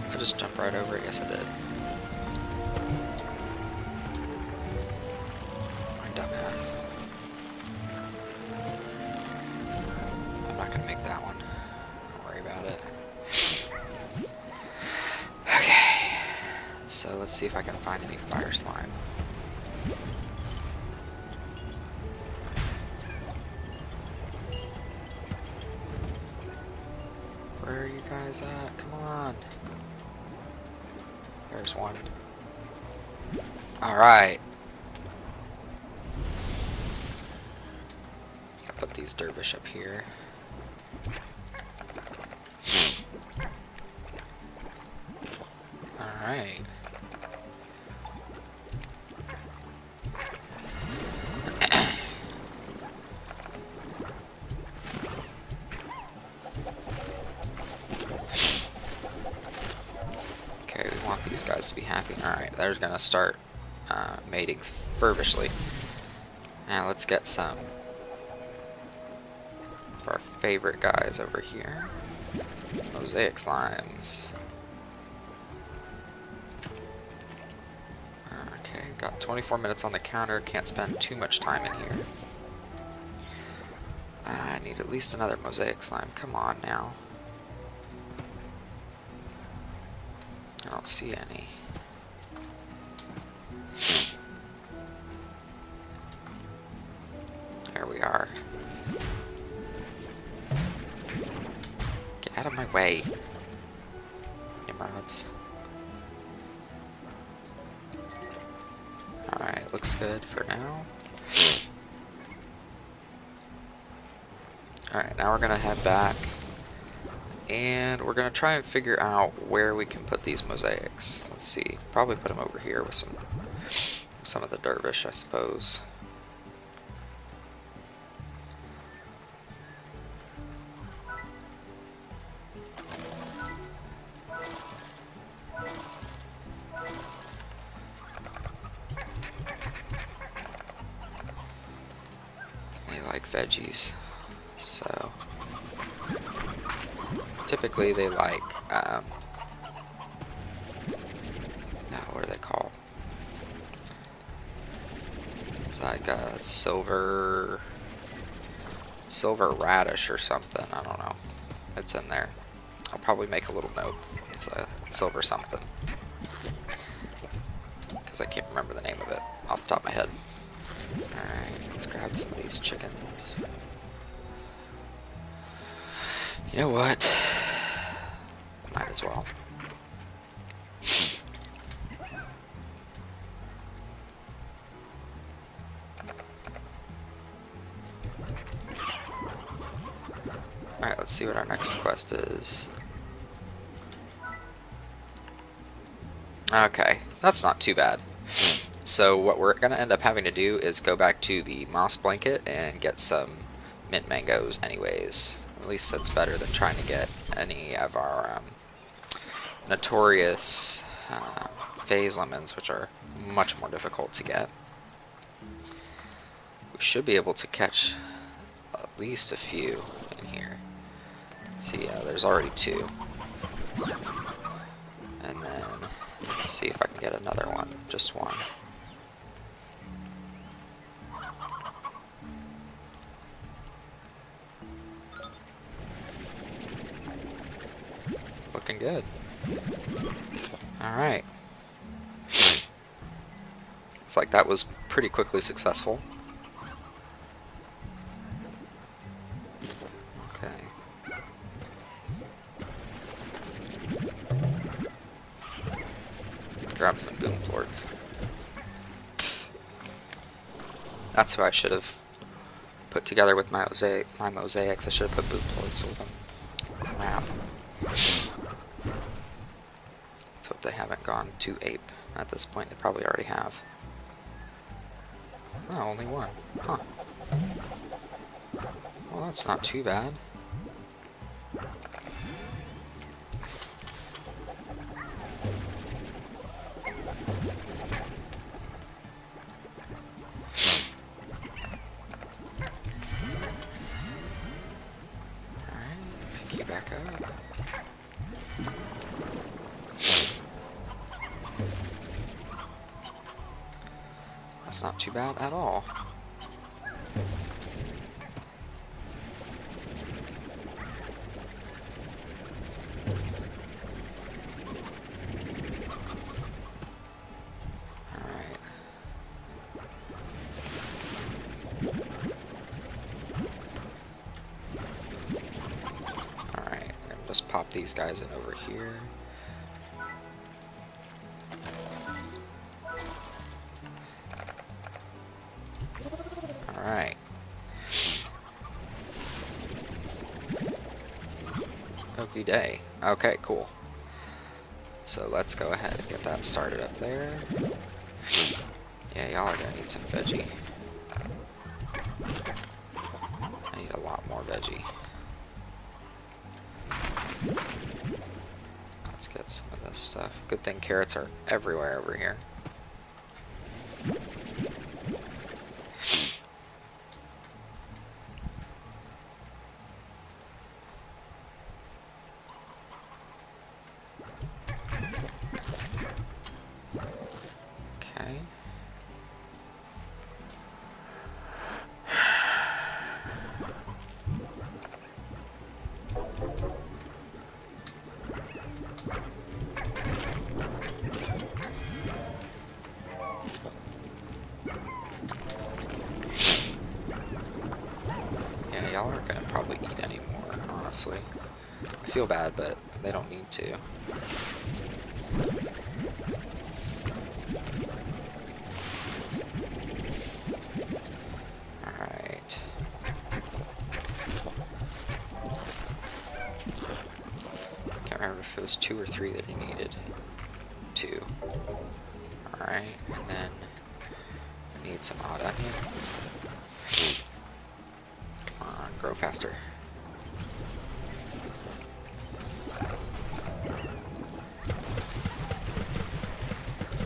I just jumped right over it. Yes, I did. My dumbass. I'm not gonna make that one. Don't worry about it. Okay. So let's see if I can find any fire slime. Where are you guys at? Come on. There's one. Alright. I'll put these dervish up here. Alright. These guys to be happy. Alright, they're gonna start mating fervishly. Now let's get some of our favorite guys over here. Mosaic slimes. Okay, got 24 minutes on the counter. Can't spend too much time in here. I need at least another mosaic slime. Come on now. I don't see any. There we are. Get out of my way, Nimrods. Alright, looks good for now. Alright, now we're gonna head back. And we're going to try and figure out where we can put these mosaics. Let's see. Probably put them over here with some of the dervish, I suppose. They like veggies, so... Typically they like, what are they called? It's like a silver radish or something, I don't know. It's in there. I'll probably make a little note. It's a silver something. Because I can't remember the name of it off the top of my head. Alright, let's grab some of these chickens. You know what? Might as well. Alright, let's see what our next quest is. Okay, that's not too bad. So what we're going to end up having to do is go back to the moss blanket and get some mint mangoes anyways. At least that's better than trying to get any of our notorious phase lemons, which are much more difficult to get. We should be able to catch at least a few in here. See, there's already 2. And then, let's see if I can get another one. Just one. Looking good. Alright. Looks like that was pretty quickly successful. Okay. Grab some boom plorts. That's who I should have put together with my mosaics. I should have put boom plorts with them. Crap. Let's hope they haven't gone to ape at this point. They probably already have. Oh, only one. Huh. Well, that's not too bad. Alright, pick you back up. That's not too bad at all. Alright. Alright, I'm gonna just pop these guys in over here. Alright. Okie day. Okay, cool. So let's go ahead and get that started up there. Yeah, y'all are gonna need some veggie. I need a lot more veggie. Let's get some of this stuff. Good thing carrots are everywhere over here. Okay. Yeah, y'all aren't gonna probably eat anymore, honestly. I feel bad, but they don't need to. Alright. Can't remember if it was 2 or 3 that he needed. 2. Alright, and then I need some odd onion. Come on, grow faster.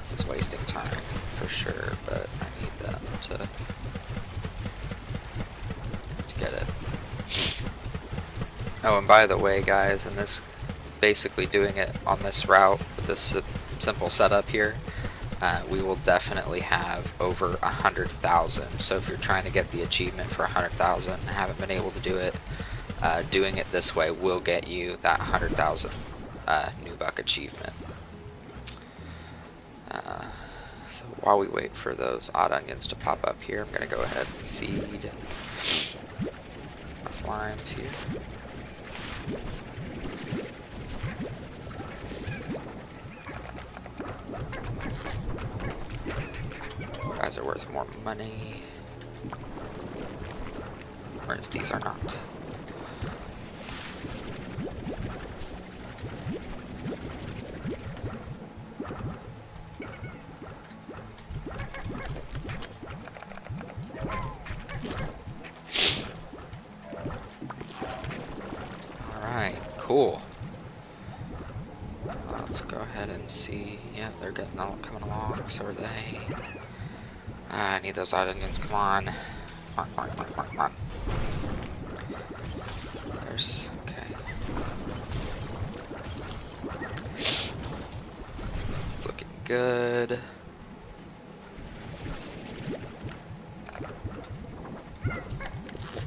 This is wasting time for sure, but I need them to get it. Oh, and by the way, guys, and this basically doing it on this route with this simple setup here, we will definitely have over 100,000. So if you're trying to get the achievement for 100,000 and haven't been able to do it, doing it this way will get you that 100,000 new buck achievement. So while we wait for those odd onions to pop up here, I'm going to go ahead and feed my slimes here. You guys are worth more money, whereas these are not. Cool. Let's go ahead and see. Yeah, they're getting all coming along. So are they. I need those odd onions. Come on. Come on, come on, come on, come on. There's. Okay. It's looking good.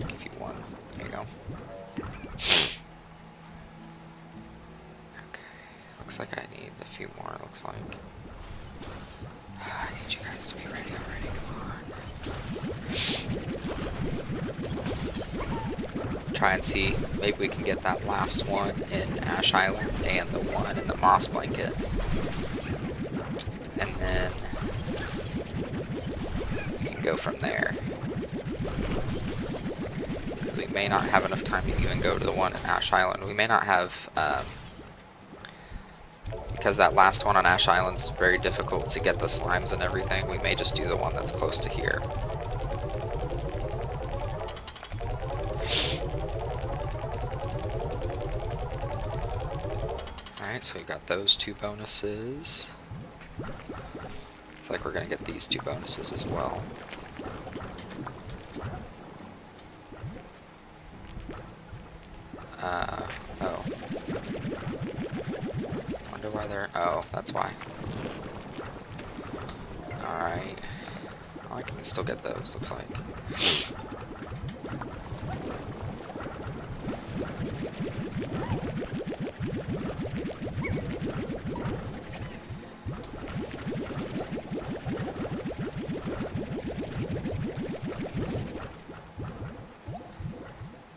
Give you one. There you go. Looks like I need a few more, it looks like. I need you guys to be ready already, come on. Try and see, maybe we can get that last one in Ash Island and the one in the moss blanket. And then we can go from there. Because we may not have enough time to even go to the one in Ash Island. We may not have... because that last one on Ash Island's very difficult to get the slimes and everything, we may just do the one that's close to here. Alright, so we got those two bonuses. Looks like we're going to get these two bonuses as well. Oh. Why they're... Oh, that's why. Alright. Oh, I can still get those, looks like.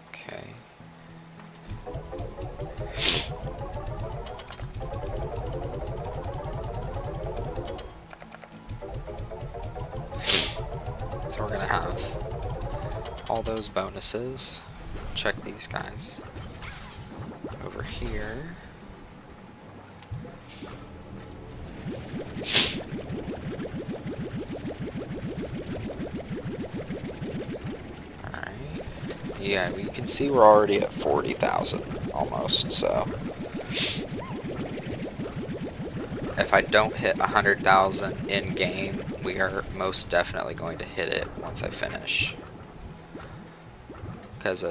Okay. We're gonna have all those bonuses. Check these guys over here. Alright. Yeah, you can see we're already at 40,000 almost, so if I don't hit 100,000 in game, we are most definitely going to hit it once I finish. Because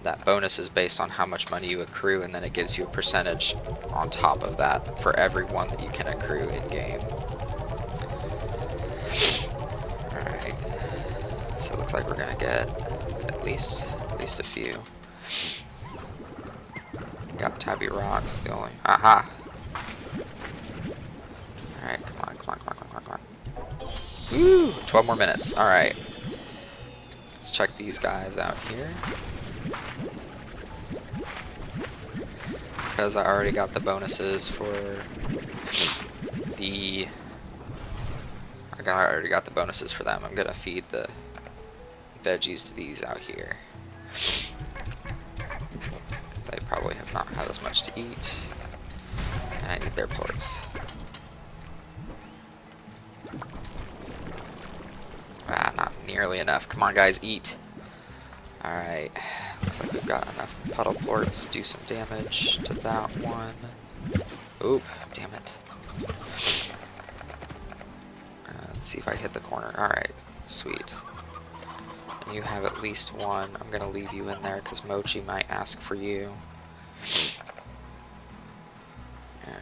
that bonus is based on how much money you accrue, and then it gives you a percentage on top of that for every one that you can accrue in game. Alright. So it looks like we're gonna get at least a few. Got Tabby Rocks, the only... Aha! Alright, come on, come on, come on, come on, come on. Woo! 12 more minutes. Alright. Let's check these guys out here. Because I already got the bonuses for the... I already got the bonuses for them. I'm gonna feed the veggies to these out here. Because they probably have not had as much to eat. And I need their plorts. Ah, not nearly enough. Come on, guys, eat. Alright. Looks like we've got enough puddle plorts to do some damage to that one. Oop, damn it. Let's see if I hit the corner. Alright, sweet. And you have at least one. I'm going to leave you in there because Mochi might ask for you.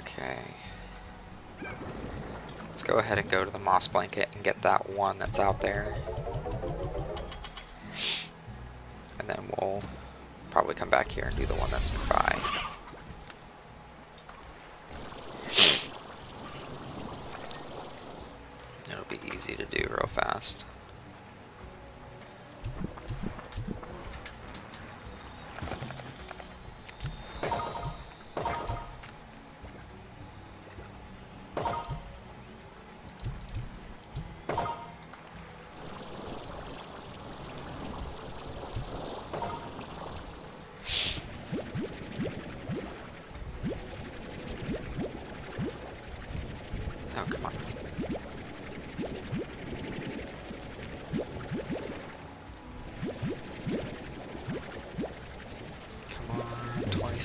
Okay. Let's go ahead and go to the moss blanket and get that one that's out there. And then we'll probably come back here and do the one that's nearby. It'll be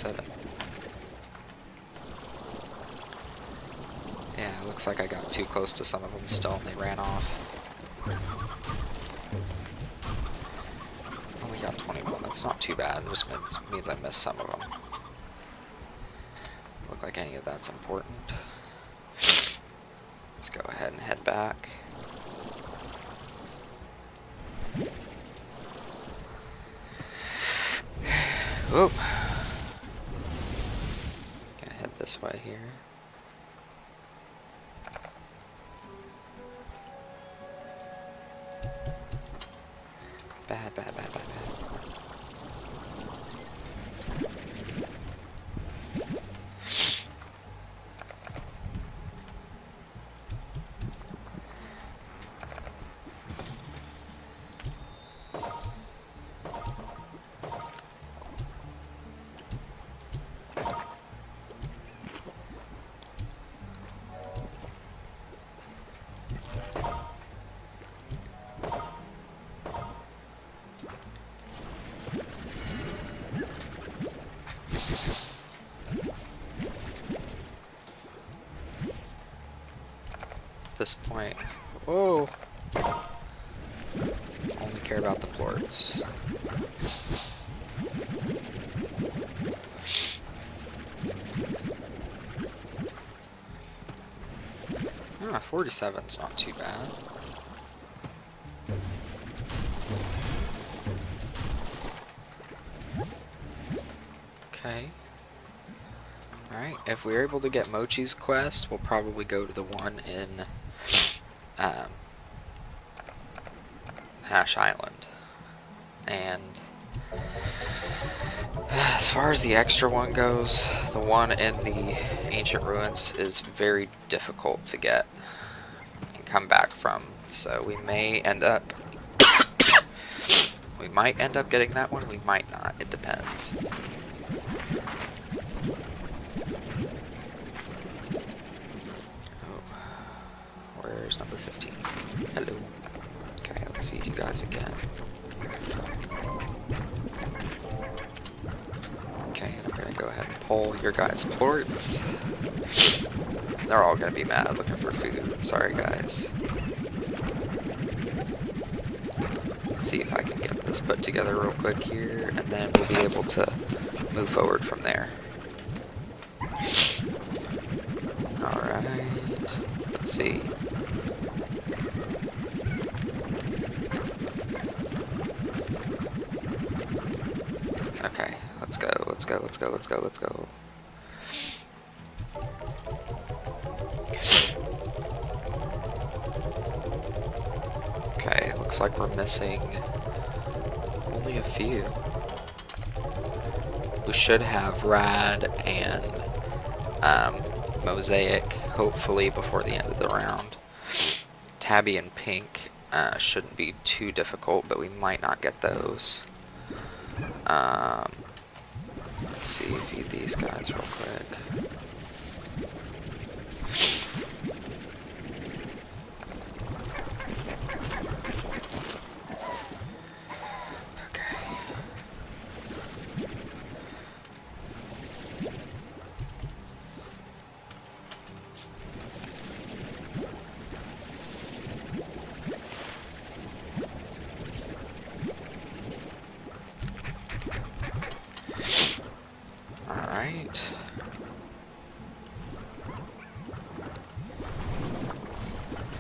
fix it. Yeah, it looks like I got too close to some of them still and they ran off. Only got 21, that's not too bad. It just means I missed some of them. Look like any of that's important. Let's go ahead and head back. Whoop. Gonna head this way here. Bad, bad, bad, bad, bad. This point. Whoa! Only care about the plorts. Ah, 47's not too bad. Okay. Alright, if we're able to get Mochi's quest, we'll probably go to the one in Hash Island. And as far as the extra one goes, the one in the ancient ruins is very difficult to get and come back from. So we may end up we might end up getting that one, we might not, it depends. Where's number 15? Hello. Okay, let's feed you guys again. Okay, and I'm gonna go ahead and pull your guys' plorts. They're all gonna be mad looking for food. Sorry, guys. Let's see if I can get this put together real quick here, and then we'll be able to move forward from there. Alright. Let's see. Okay, let's go, let's go, let's go, let's go, let's go. Okay, looks like we're missing only a few. We should have Rad and Mosaic, hopefully, before the end of the round. Tabby and Pink shouldn't be too difficult, but we might not get those. Let's see, feed these guys real quick. Okay. Alright.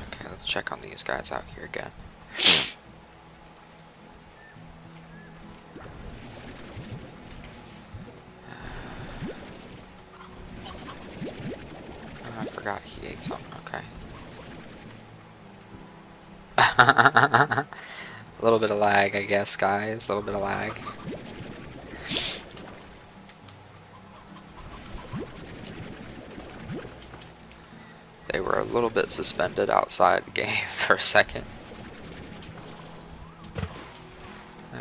Okay, let's check on these guys out here again. I forgot he ate something, okay. A little bit of lag, I guess, guys. A little bit of lag. They were a little bit suspended outside the game for a second.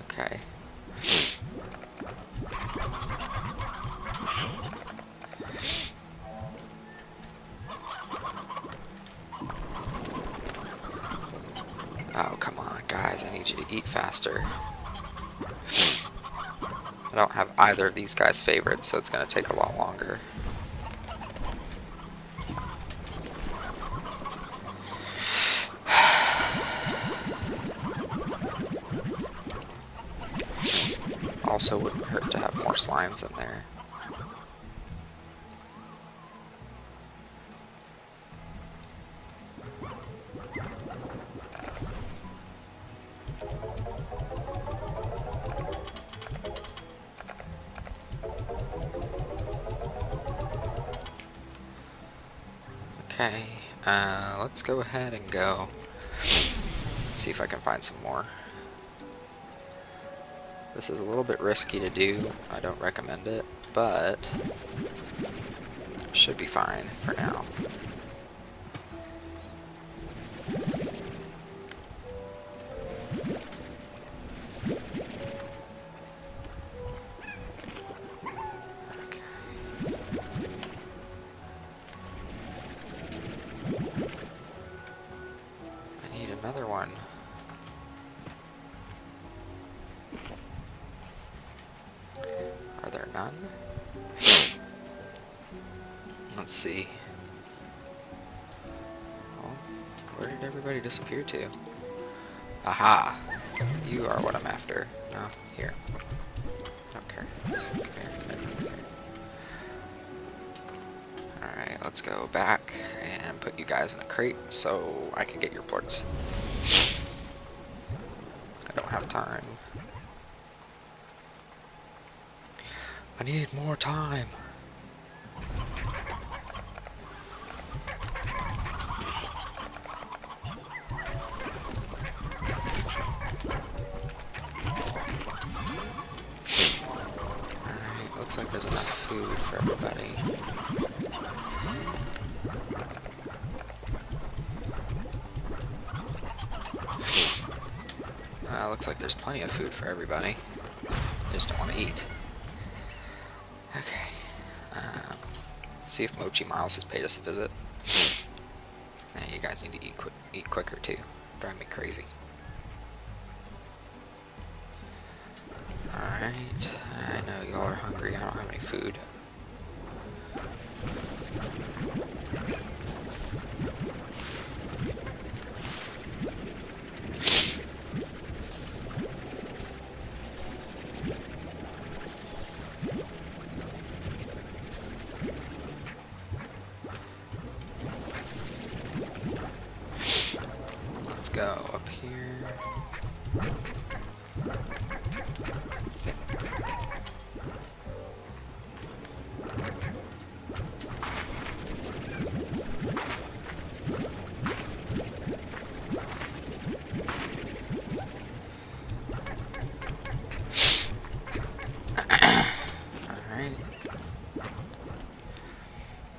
Okay. Oh, come on, guys. I need you to eat faster. I don't have either of these guys' favorites, so it's going to take a lot longer. Also wouldn't hurt to have more slimes in there. Okay, let's go ahead and go. Let's see if I can find some more. This is a little bit risky to do. I don't recommend it, but should be fine for now. Another one. Are there none? Let's see. Well, where did everybody disappear to? Aha! You are what I'm after. Oh, here. I don't care. Alright, let's go back and put you guys in a crate so I can get your plorts. I don't have time. I need more time. Alright, looks like there's enough food for everybody. Looks like there's plenty of food for everybody. I just don't want to eat. Okay. Let's see if Mochi Miles has paid us a visit. You guys need to eat quicker too. Drive me crazy. Alright. I know y'all are hungry. I don't have any food. Go up here. Alright.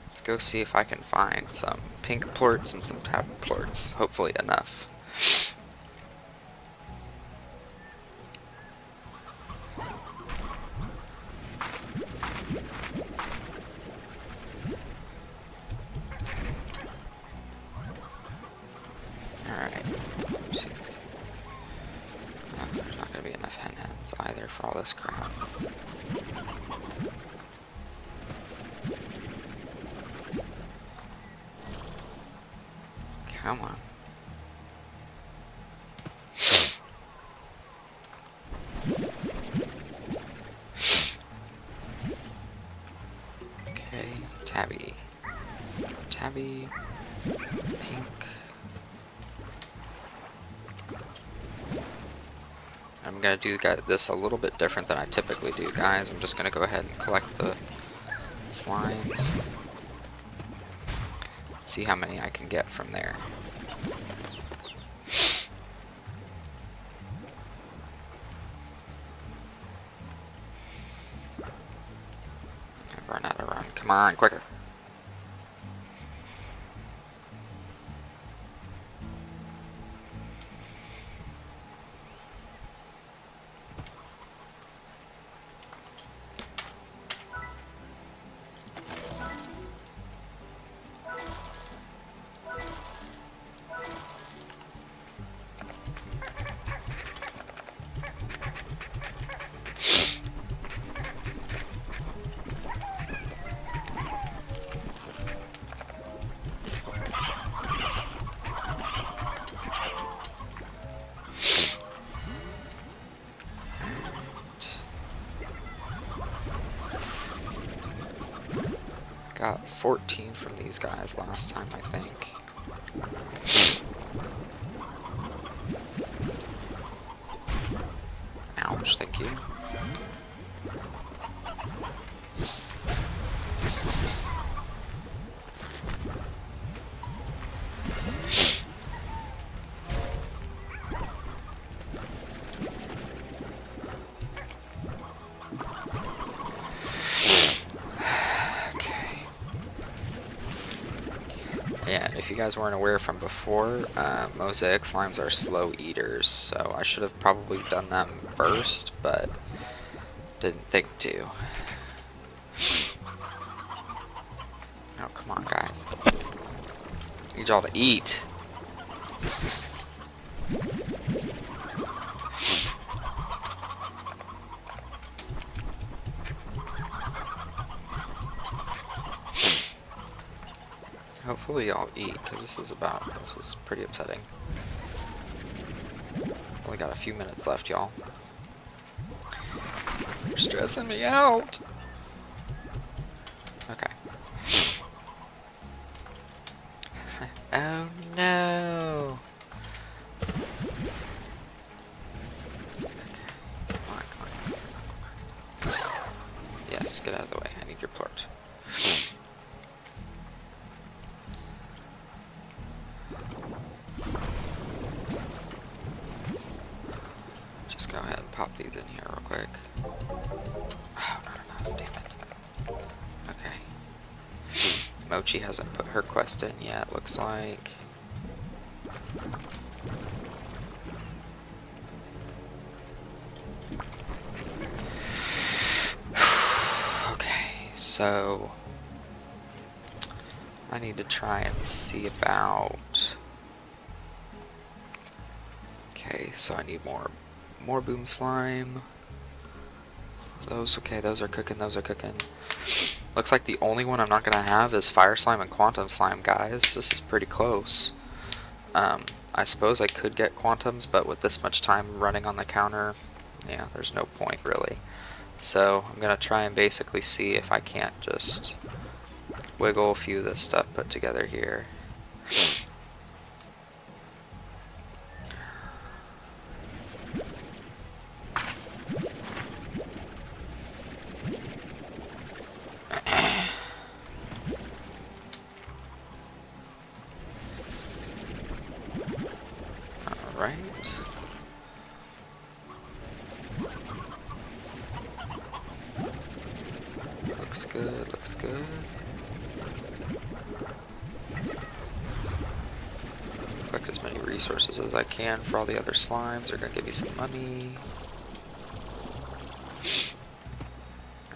Let's go see if I can find some pink plorts and some tab plorts. Hopefully enough. Alright. There's not going to be enough hen hens either for all this crap. Come on. Okay, Tabby. Tabby. Pink. I'm going to do this a little bit different than I typically do, guys. I'm just going to go ahead and collect the slimes. See how many I can get from there. I've run out of run. Come on, quicker. Got 14 from these guys last time, I think. Ouch, thank you. Yeah, and if you guys weren't aware from before, mosaic slimes are slow eaters, so I should have probably done them first, but didn't think to. Oh, come on, guys. Need y'all to eat. Hopefully y'all eat, because this is pretty upsetting. Only got a few minutes left, y'all. You're stressing me out. Okay. Oh no. Okay. Come on. Yes, get out of the way. I need your plort. Just go ahead and pop these in here real quick. Oh, not enough, damn it. Okay. Mochi hasn't put her quest in yet, looks like. Okay, so I need to try and see about... Okay, so I need more boom slime. Those, okay, those are cooking, those are cooking. Looks like the only one I'm not gonna have is fire slime and quantum slime, guys. This is pretty close. I suppose I could get quantums, but with this much time running on the counter, yeah, there's no point really. So I'm gonna try and basically see if I can't just wiggle a few of this stuff put together here. Alright. Looks good, looks good. Collect as many resources as I can for all the other slimes. They're gonna give me some money.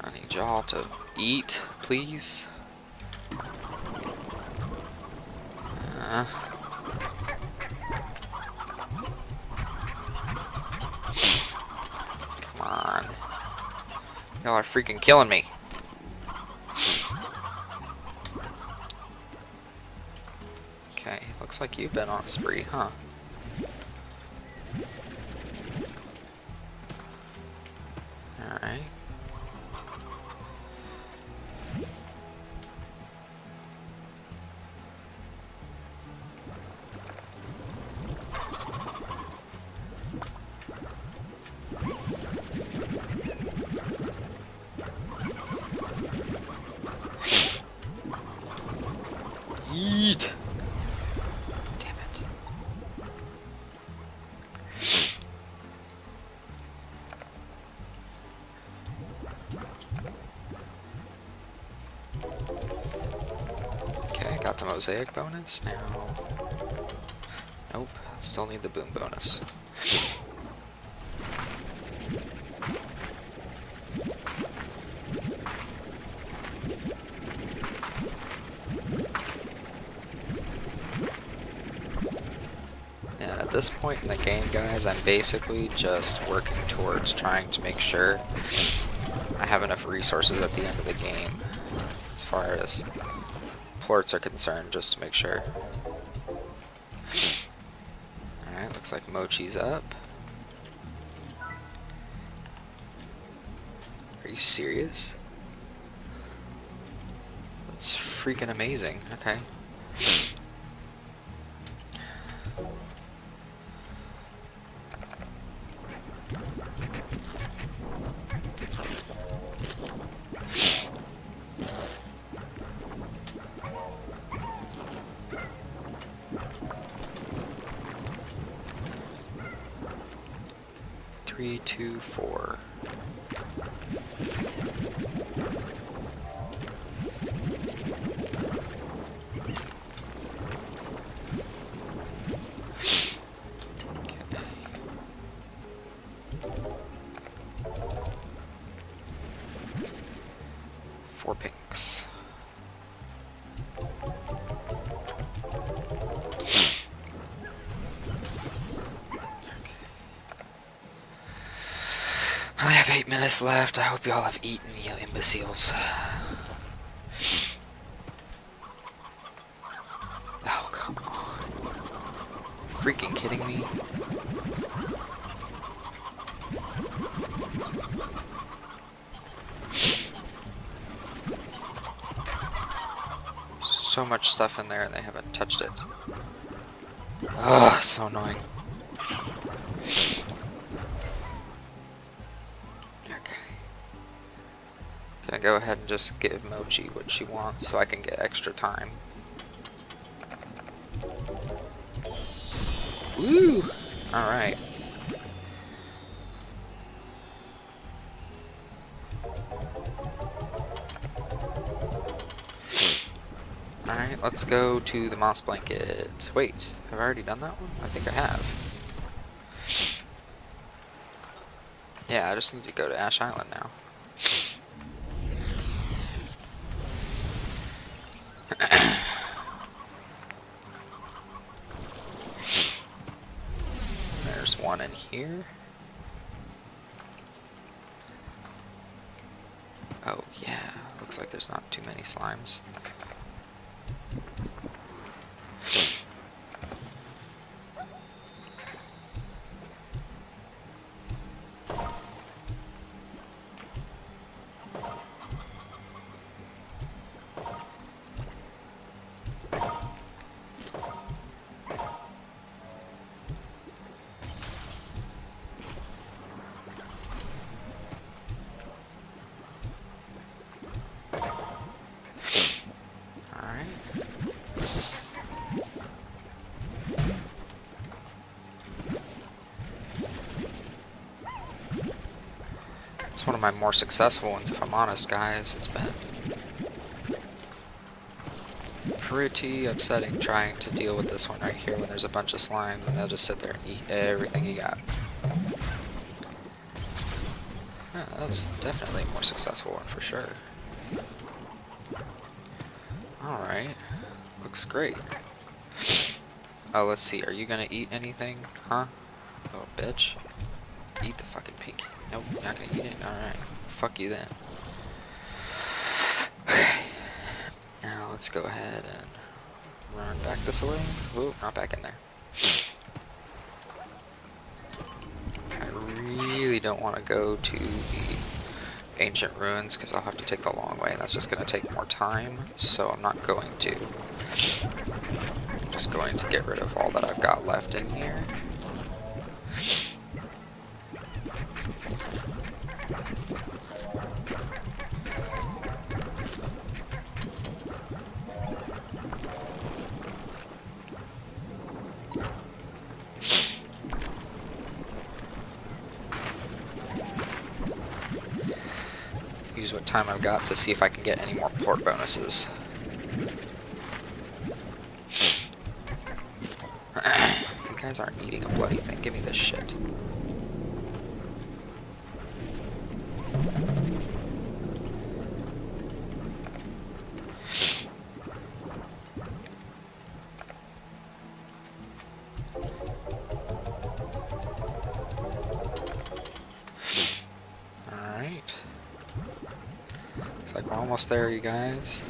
I need y'all to eat, please. Come on. Y'all are freaking killing me. Okay, looks like you've been on a spree, huh? Alright. Eat! Damn it. Okay, got the mosaic bonus now. Nope, still need the boom bonus. And at this point in the game, guys, I'm basically just working towards trying to make sure I have enough resources at the end of the game as far as plorts are concerned, just to make sure. Alright, looks like Mochi's up. Are you serious? It's freaking amazing. Okay. Three, two, four. Four pinks. I only have 8 minutes left. I hope y'all have eaten, you imbeciles. Oh, come on. Freaking kidding me? So much stuff in there and they haven't touched it. Ugh, so annoying. Gonna go ahead and just give Mochi what she wants so I can get extra time. Woo! Alright. Alright, let's go to the moss blanket. Wait, have I already done that one? I think I have. Yeah, I just need to go to Ash Island now. There's one in here. Oh yeah, looks like there's not too many slimes. It's one of my more successful ones, if I'm honest, guys. It's been pretty upsetting trying to deal with this one right here when there's a bunch of slimes and they'll just sit there and eat everything you got. Yeah, that was definitely a more successful one for sure. Alright. Looks great. Oh, let's see. Are you gonna eat anything? Huh? Little bitch. Eat the fucking pinky. Nope, you're not gonna eat it? Alright. Fuck you then. Okay. Now let's go ahead and run back this way. Whoa, not back in there. I really don't want to go to the ancient ruins because I'll have to take the long way and that's just going to take more time. So I'm not going to. I'm just going to get rid of all that I've got left in here. Use what time I've got to see if I can get any more plort bonuses. You guys aren't eating a bloody thing. Give me this shit. Alright. Looks like we're almost there, you guys.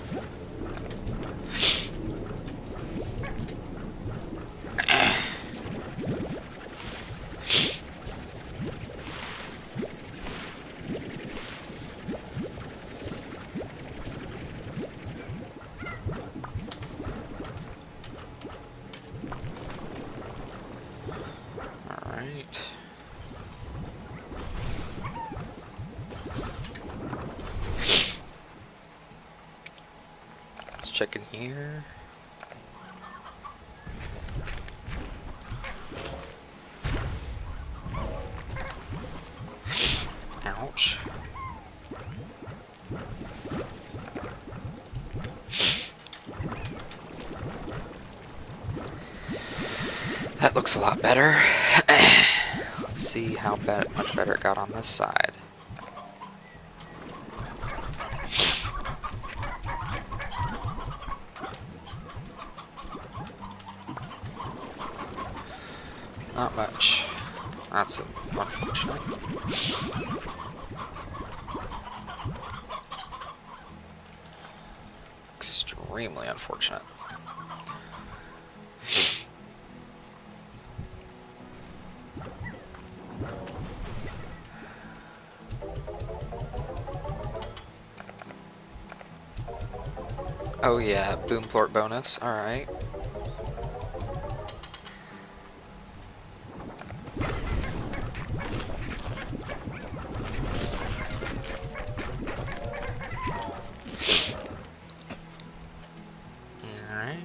Checking here. Ouch. That looks a lot better. Let's see how much better it got on this side. Not much. That's unfortunate. Extremely unfortunate. Oh yeah, boom plort bonus. Alright. Alright.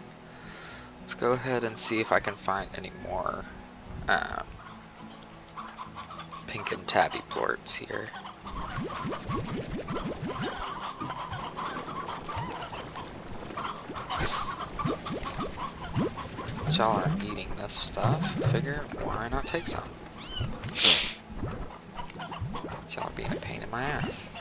Let's go ahead and see if I can find any more pink and tabby plorts here. Y'all are eating this stuff. Figure, why not take some? Y'all are being a pain in my ass.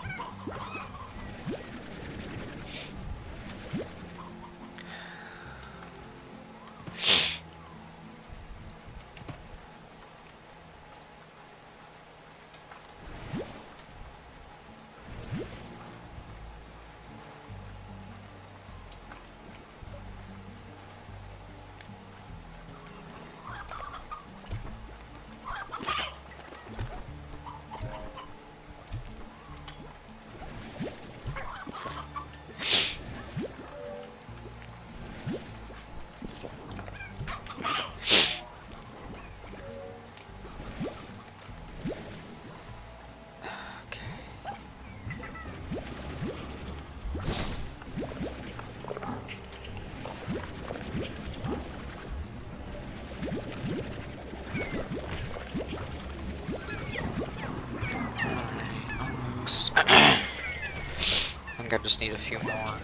I just need a few more.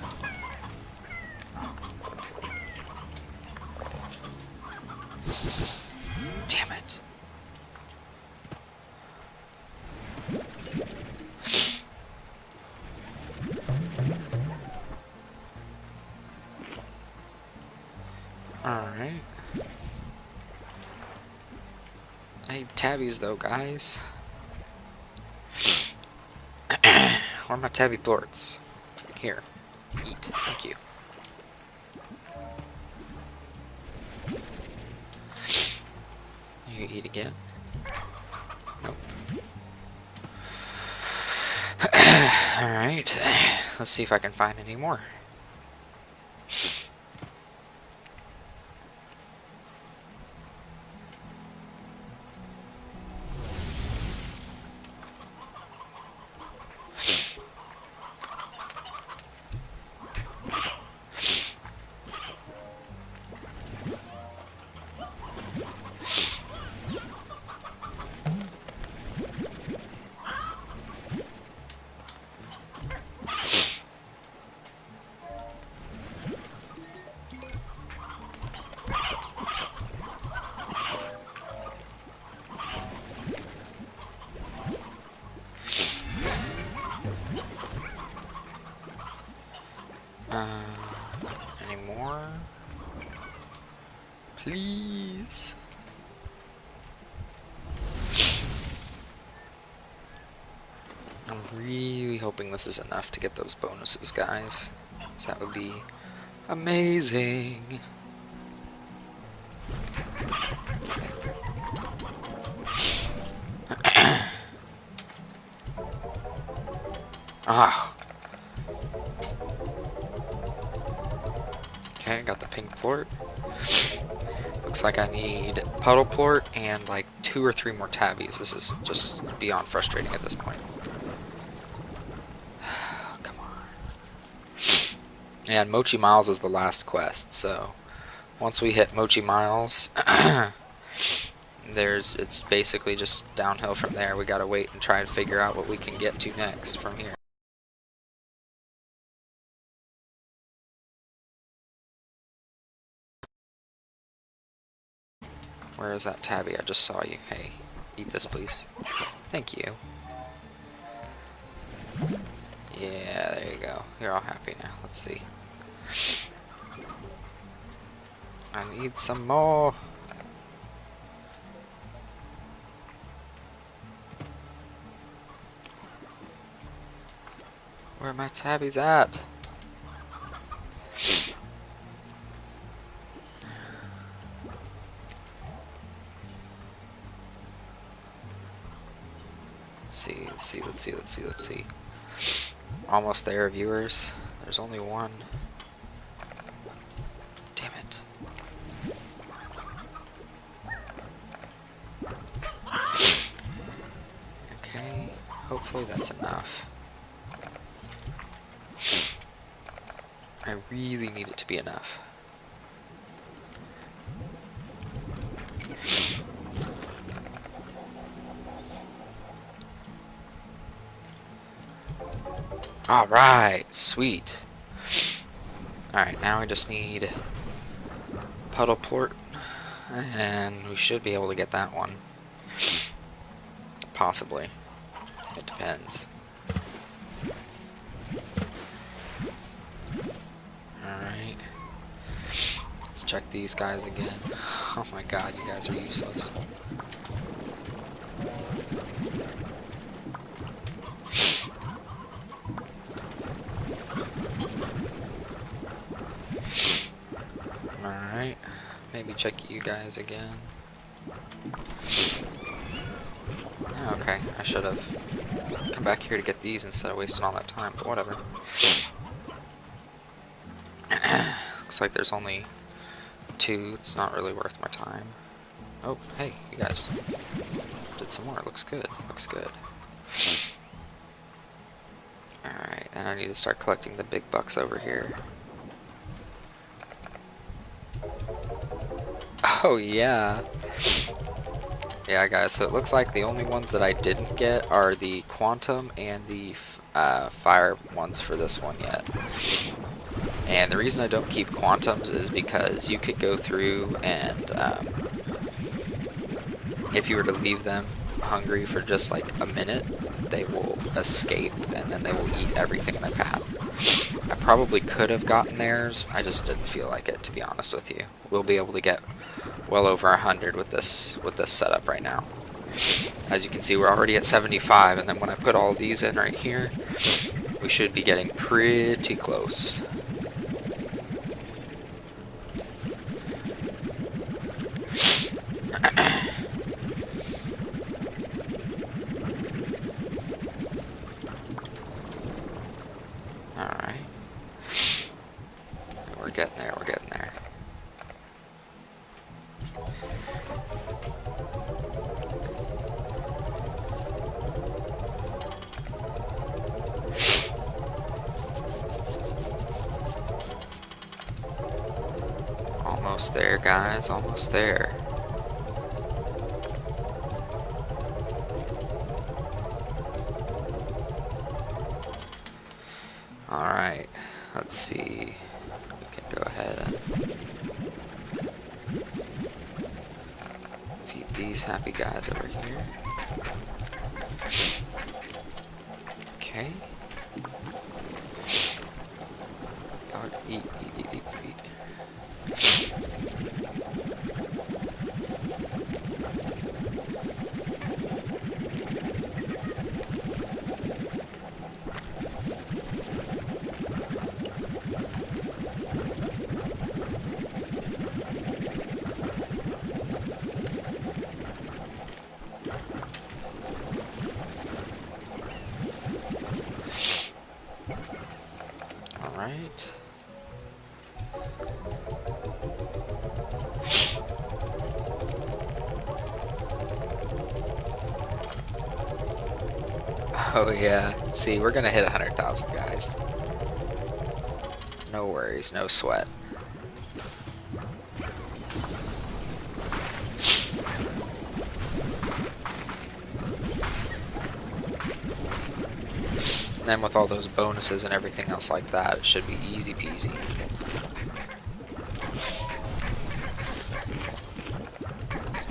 Damn it. Alright. I need tabbies though, guys. Where are my tabby plorts? Here, eat. Thank you. You eat again? Nope. Alright, let's see if I can find any more. Any more? Please. I'm really hoping this is enough to get those bonuses, guys. So that would be amazing. Ah. Okay, got the pink plort. Looks like I need puddle plort and like 2 or 3 more tabbies. This is just beyond frustrating at this point. Come on. And Mochi Miles is the last quest, so once we hit Mochi Miles, it's basically just downhill from there. We gotta wait and try and figure out what we can get to next from here. Where is that Tabby? I just saw you. Hey, eat this, please. Thank you. Yeah, there you go. You're all happy now. Let's see. I need some more. Where are my tabbies at? Let's see. Almost there, viewers. There's only one. Damn it. Okay, hopefully that's enough. I really need it to be enough. Alright, sweet. Alright, now we just need Puddle Plort, and we should be able to get that one. Possibly. It depends. Alright. Let's check these guys again. Oh my god, you guys are useless. Alright, maybe check you guys again. Oh, okay, I should have come back here to get these instead of wasting all that time, but whatever. Looks like there's only 2, it's not really worth my time. Oh, hey, you guys did some more, looks good, looks good. Alright, then I need to start collecting the big bucks over here. Oh yeah. Yeah guys, so it looks like the only ones that I didn't get are the quantum and the fire ones for this one yet. And the reason I don't keep quantums is because you could go through and if you were to leave them hungry for just like a minute, they will escape and then they will eat everything in their path. I probably could have gotten theirs, I just didn't feel like it, to be honest with you. We'll be able to get well over 100 with this setup right now. As you can see, we're already at 75, and then when I put all these in right here, we should be getting pretty close. Alright. We're getting there, we're getting there. Almost there, guys, almost there. Alright, let's see. We can go ahead and feed these happy guys over here. Okay. Oh, eat. Alright. Oh yeah, see, we're gonna hit 100,000 guys. No worries, no sweat. And then with all those bonuses and everything else like that, it should be easy peasy.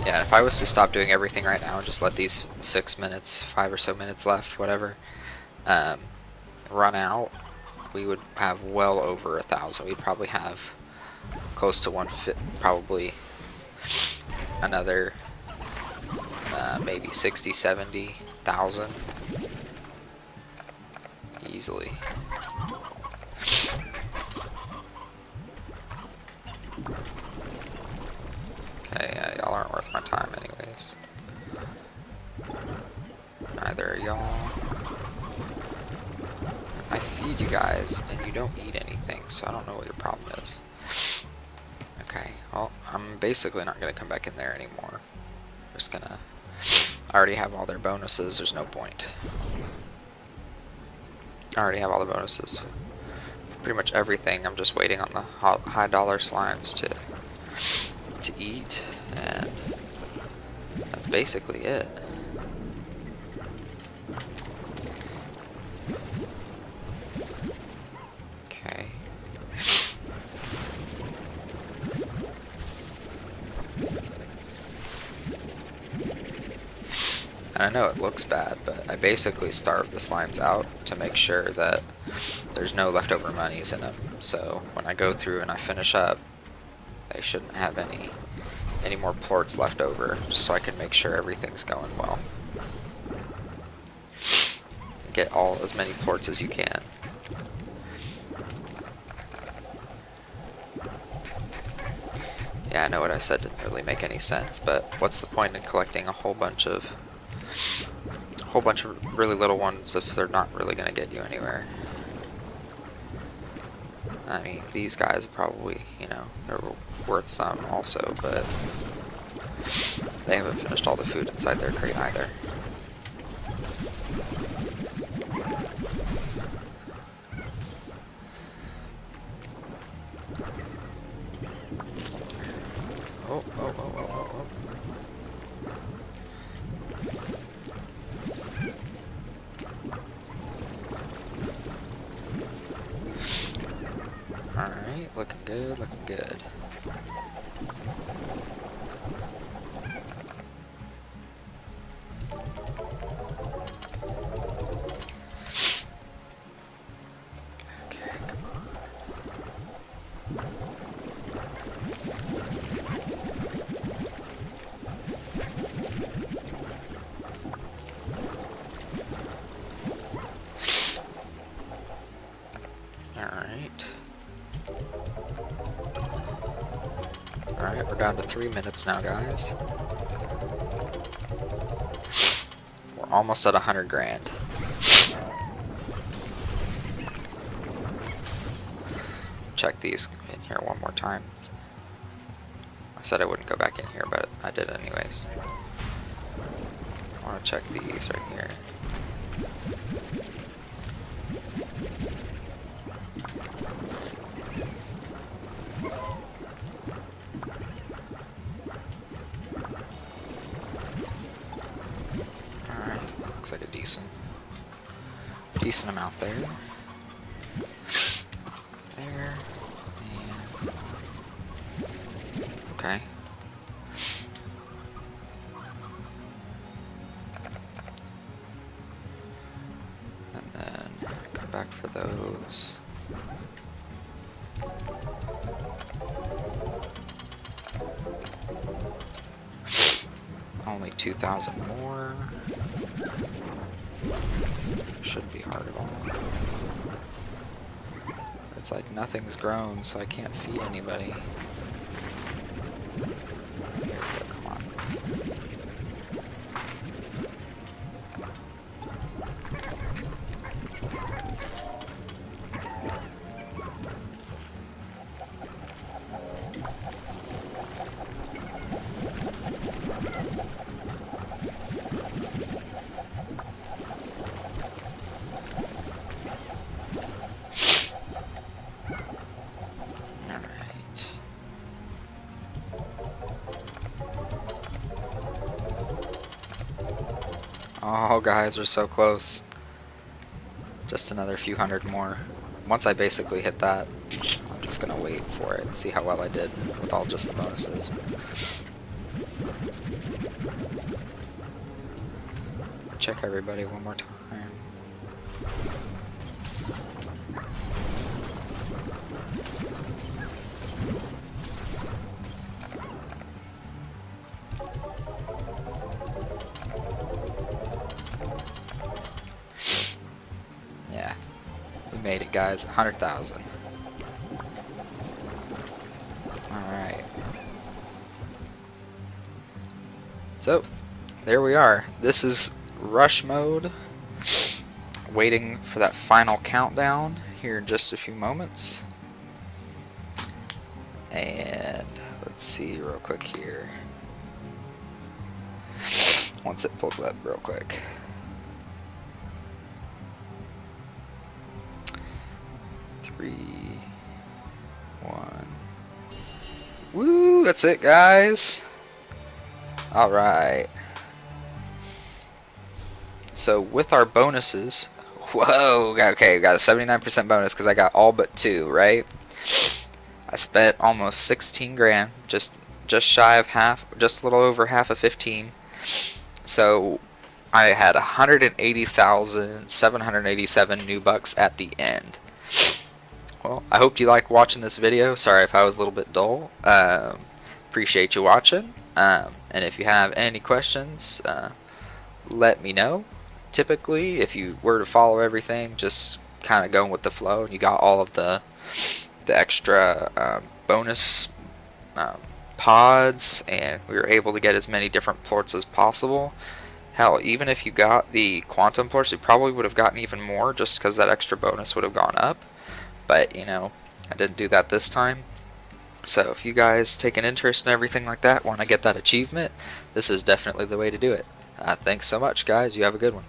Yeah, if I was to stop doing everything right now and just let these 6 minutes, 5 or so minutes left, whatever, run out, we would have well over 1,000. We'd probably have close to probably another maybe 60, 70,000 easily. Okay, y'all aren't worth my time anyways. Neither are y'all. I feed you guys and you don't eat anything, so I don't know what your problem is. Okay, well, I'm basically not going to come back in there anymore. I'm just gonna... I already have all their bonuses, there's no point. I already have all the bonuses. Pretty much everything, I'm just waiting on the high dollar slimes to eat, and that's basically it. Okay. And I know it looks bad, but I basically starve the slimes out to make sure that there's no leftover monies in them. So when I go through and I finish up, they shouldn't have any more plorts left over, just so I can make sure everything's going well. Get as many plorts as you can. Yeah, I know what I said didn't really make any sense, but what's the point in collecting a whole bunch of really little ones if they're not really going to get you anywhere? I mean, these guys probably, you know, they're worth some also, but they haven't finished all the food inside their crate either. Oh, oh, oh, oh, oh, oh. Alright, looking good, looking good. Okay, come on. Alright. Alright, we're down to 3 minutes now, guys. We're almost at 100 grand. Check these in here one more time. I said I wouldn't go back in here, but I did anyways. I want to check these right here. Alright, looks like a decent amount there. There. And okay. And then come back for those. Only 2,000 more. Shouldn't be hard at all. It's like nothing's grown, so I can't feed anybody. Here we go, come on. Oh, guys, we're so close. Just another few hundred more. Once I basically hit that, I'm just gonna wait for it, see how well I did with all just the bonuses. Check everybody one more time. Yeah, we made it, guys. 100,000. Alright. So, there we are. This is rush mode. Waiting for that final countdown here in just a few moments. And let's see real quick here. Once it pulls up real quick. 3, 1. Woo, that's it, guys. Alright. So with our bonuses, whoa, okay, we got a 79% bonus because I got all but 2, right? I spent almost 16 grand, just shy of half, just a little over half of 15. So I had 180,787 new bucks at the end. Well, I hope you like watching this video. Sorry if I was a little bit dull. Appreciate you watching. And if you have any questions, let me know. Typically, if you were to follow everything, just kind of going with the flow, and you got all of the extra bonus pods, and we were able to get as many different plorts as possible. Hell, even if you got the quantum plorts, you probably would have gotten even more, just because that extra bonus would have gone up. But, you know, I didn't do that this time. So if you guys take an interest in everything like that, want to get that achievement, this is definitely the way to do it. Thanks so much, guys. You have a good one.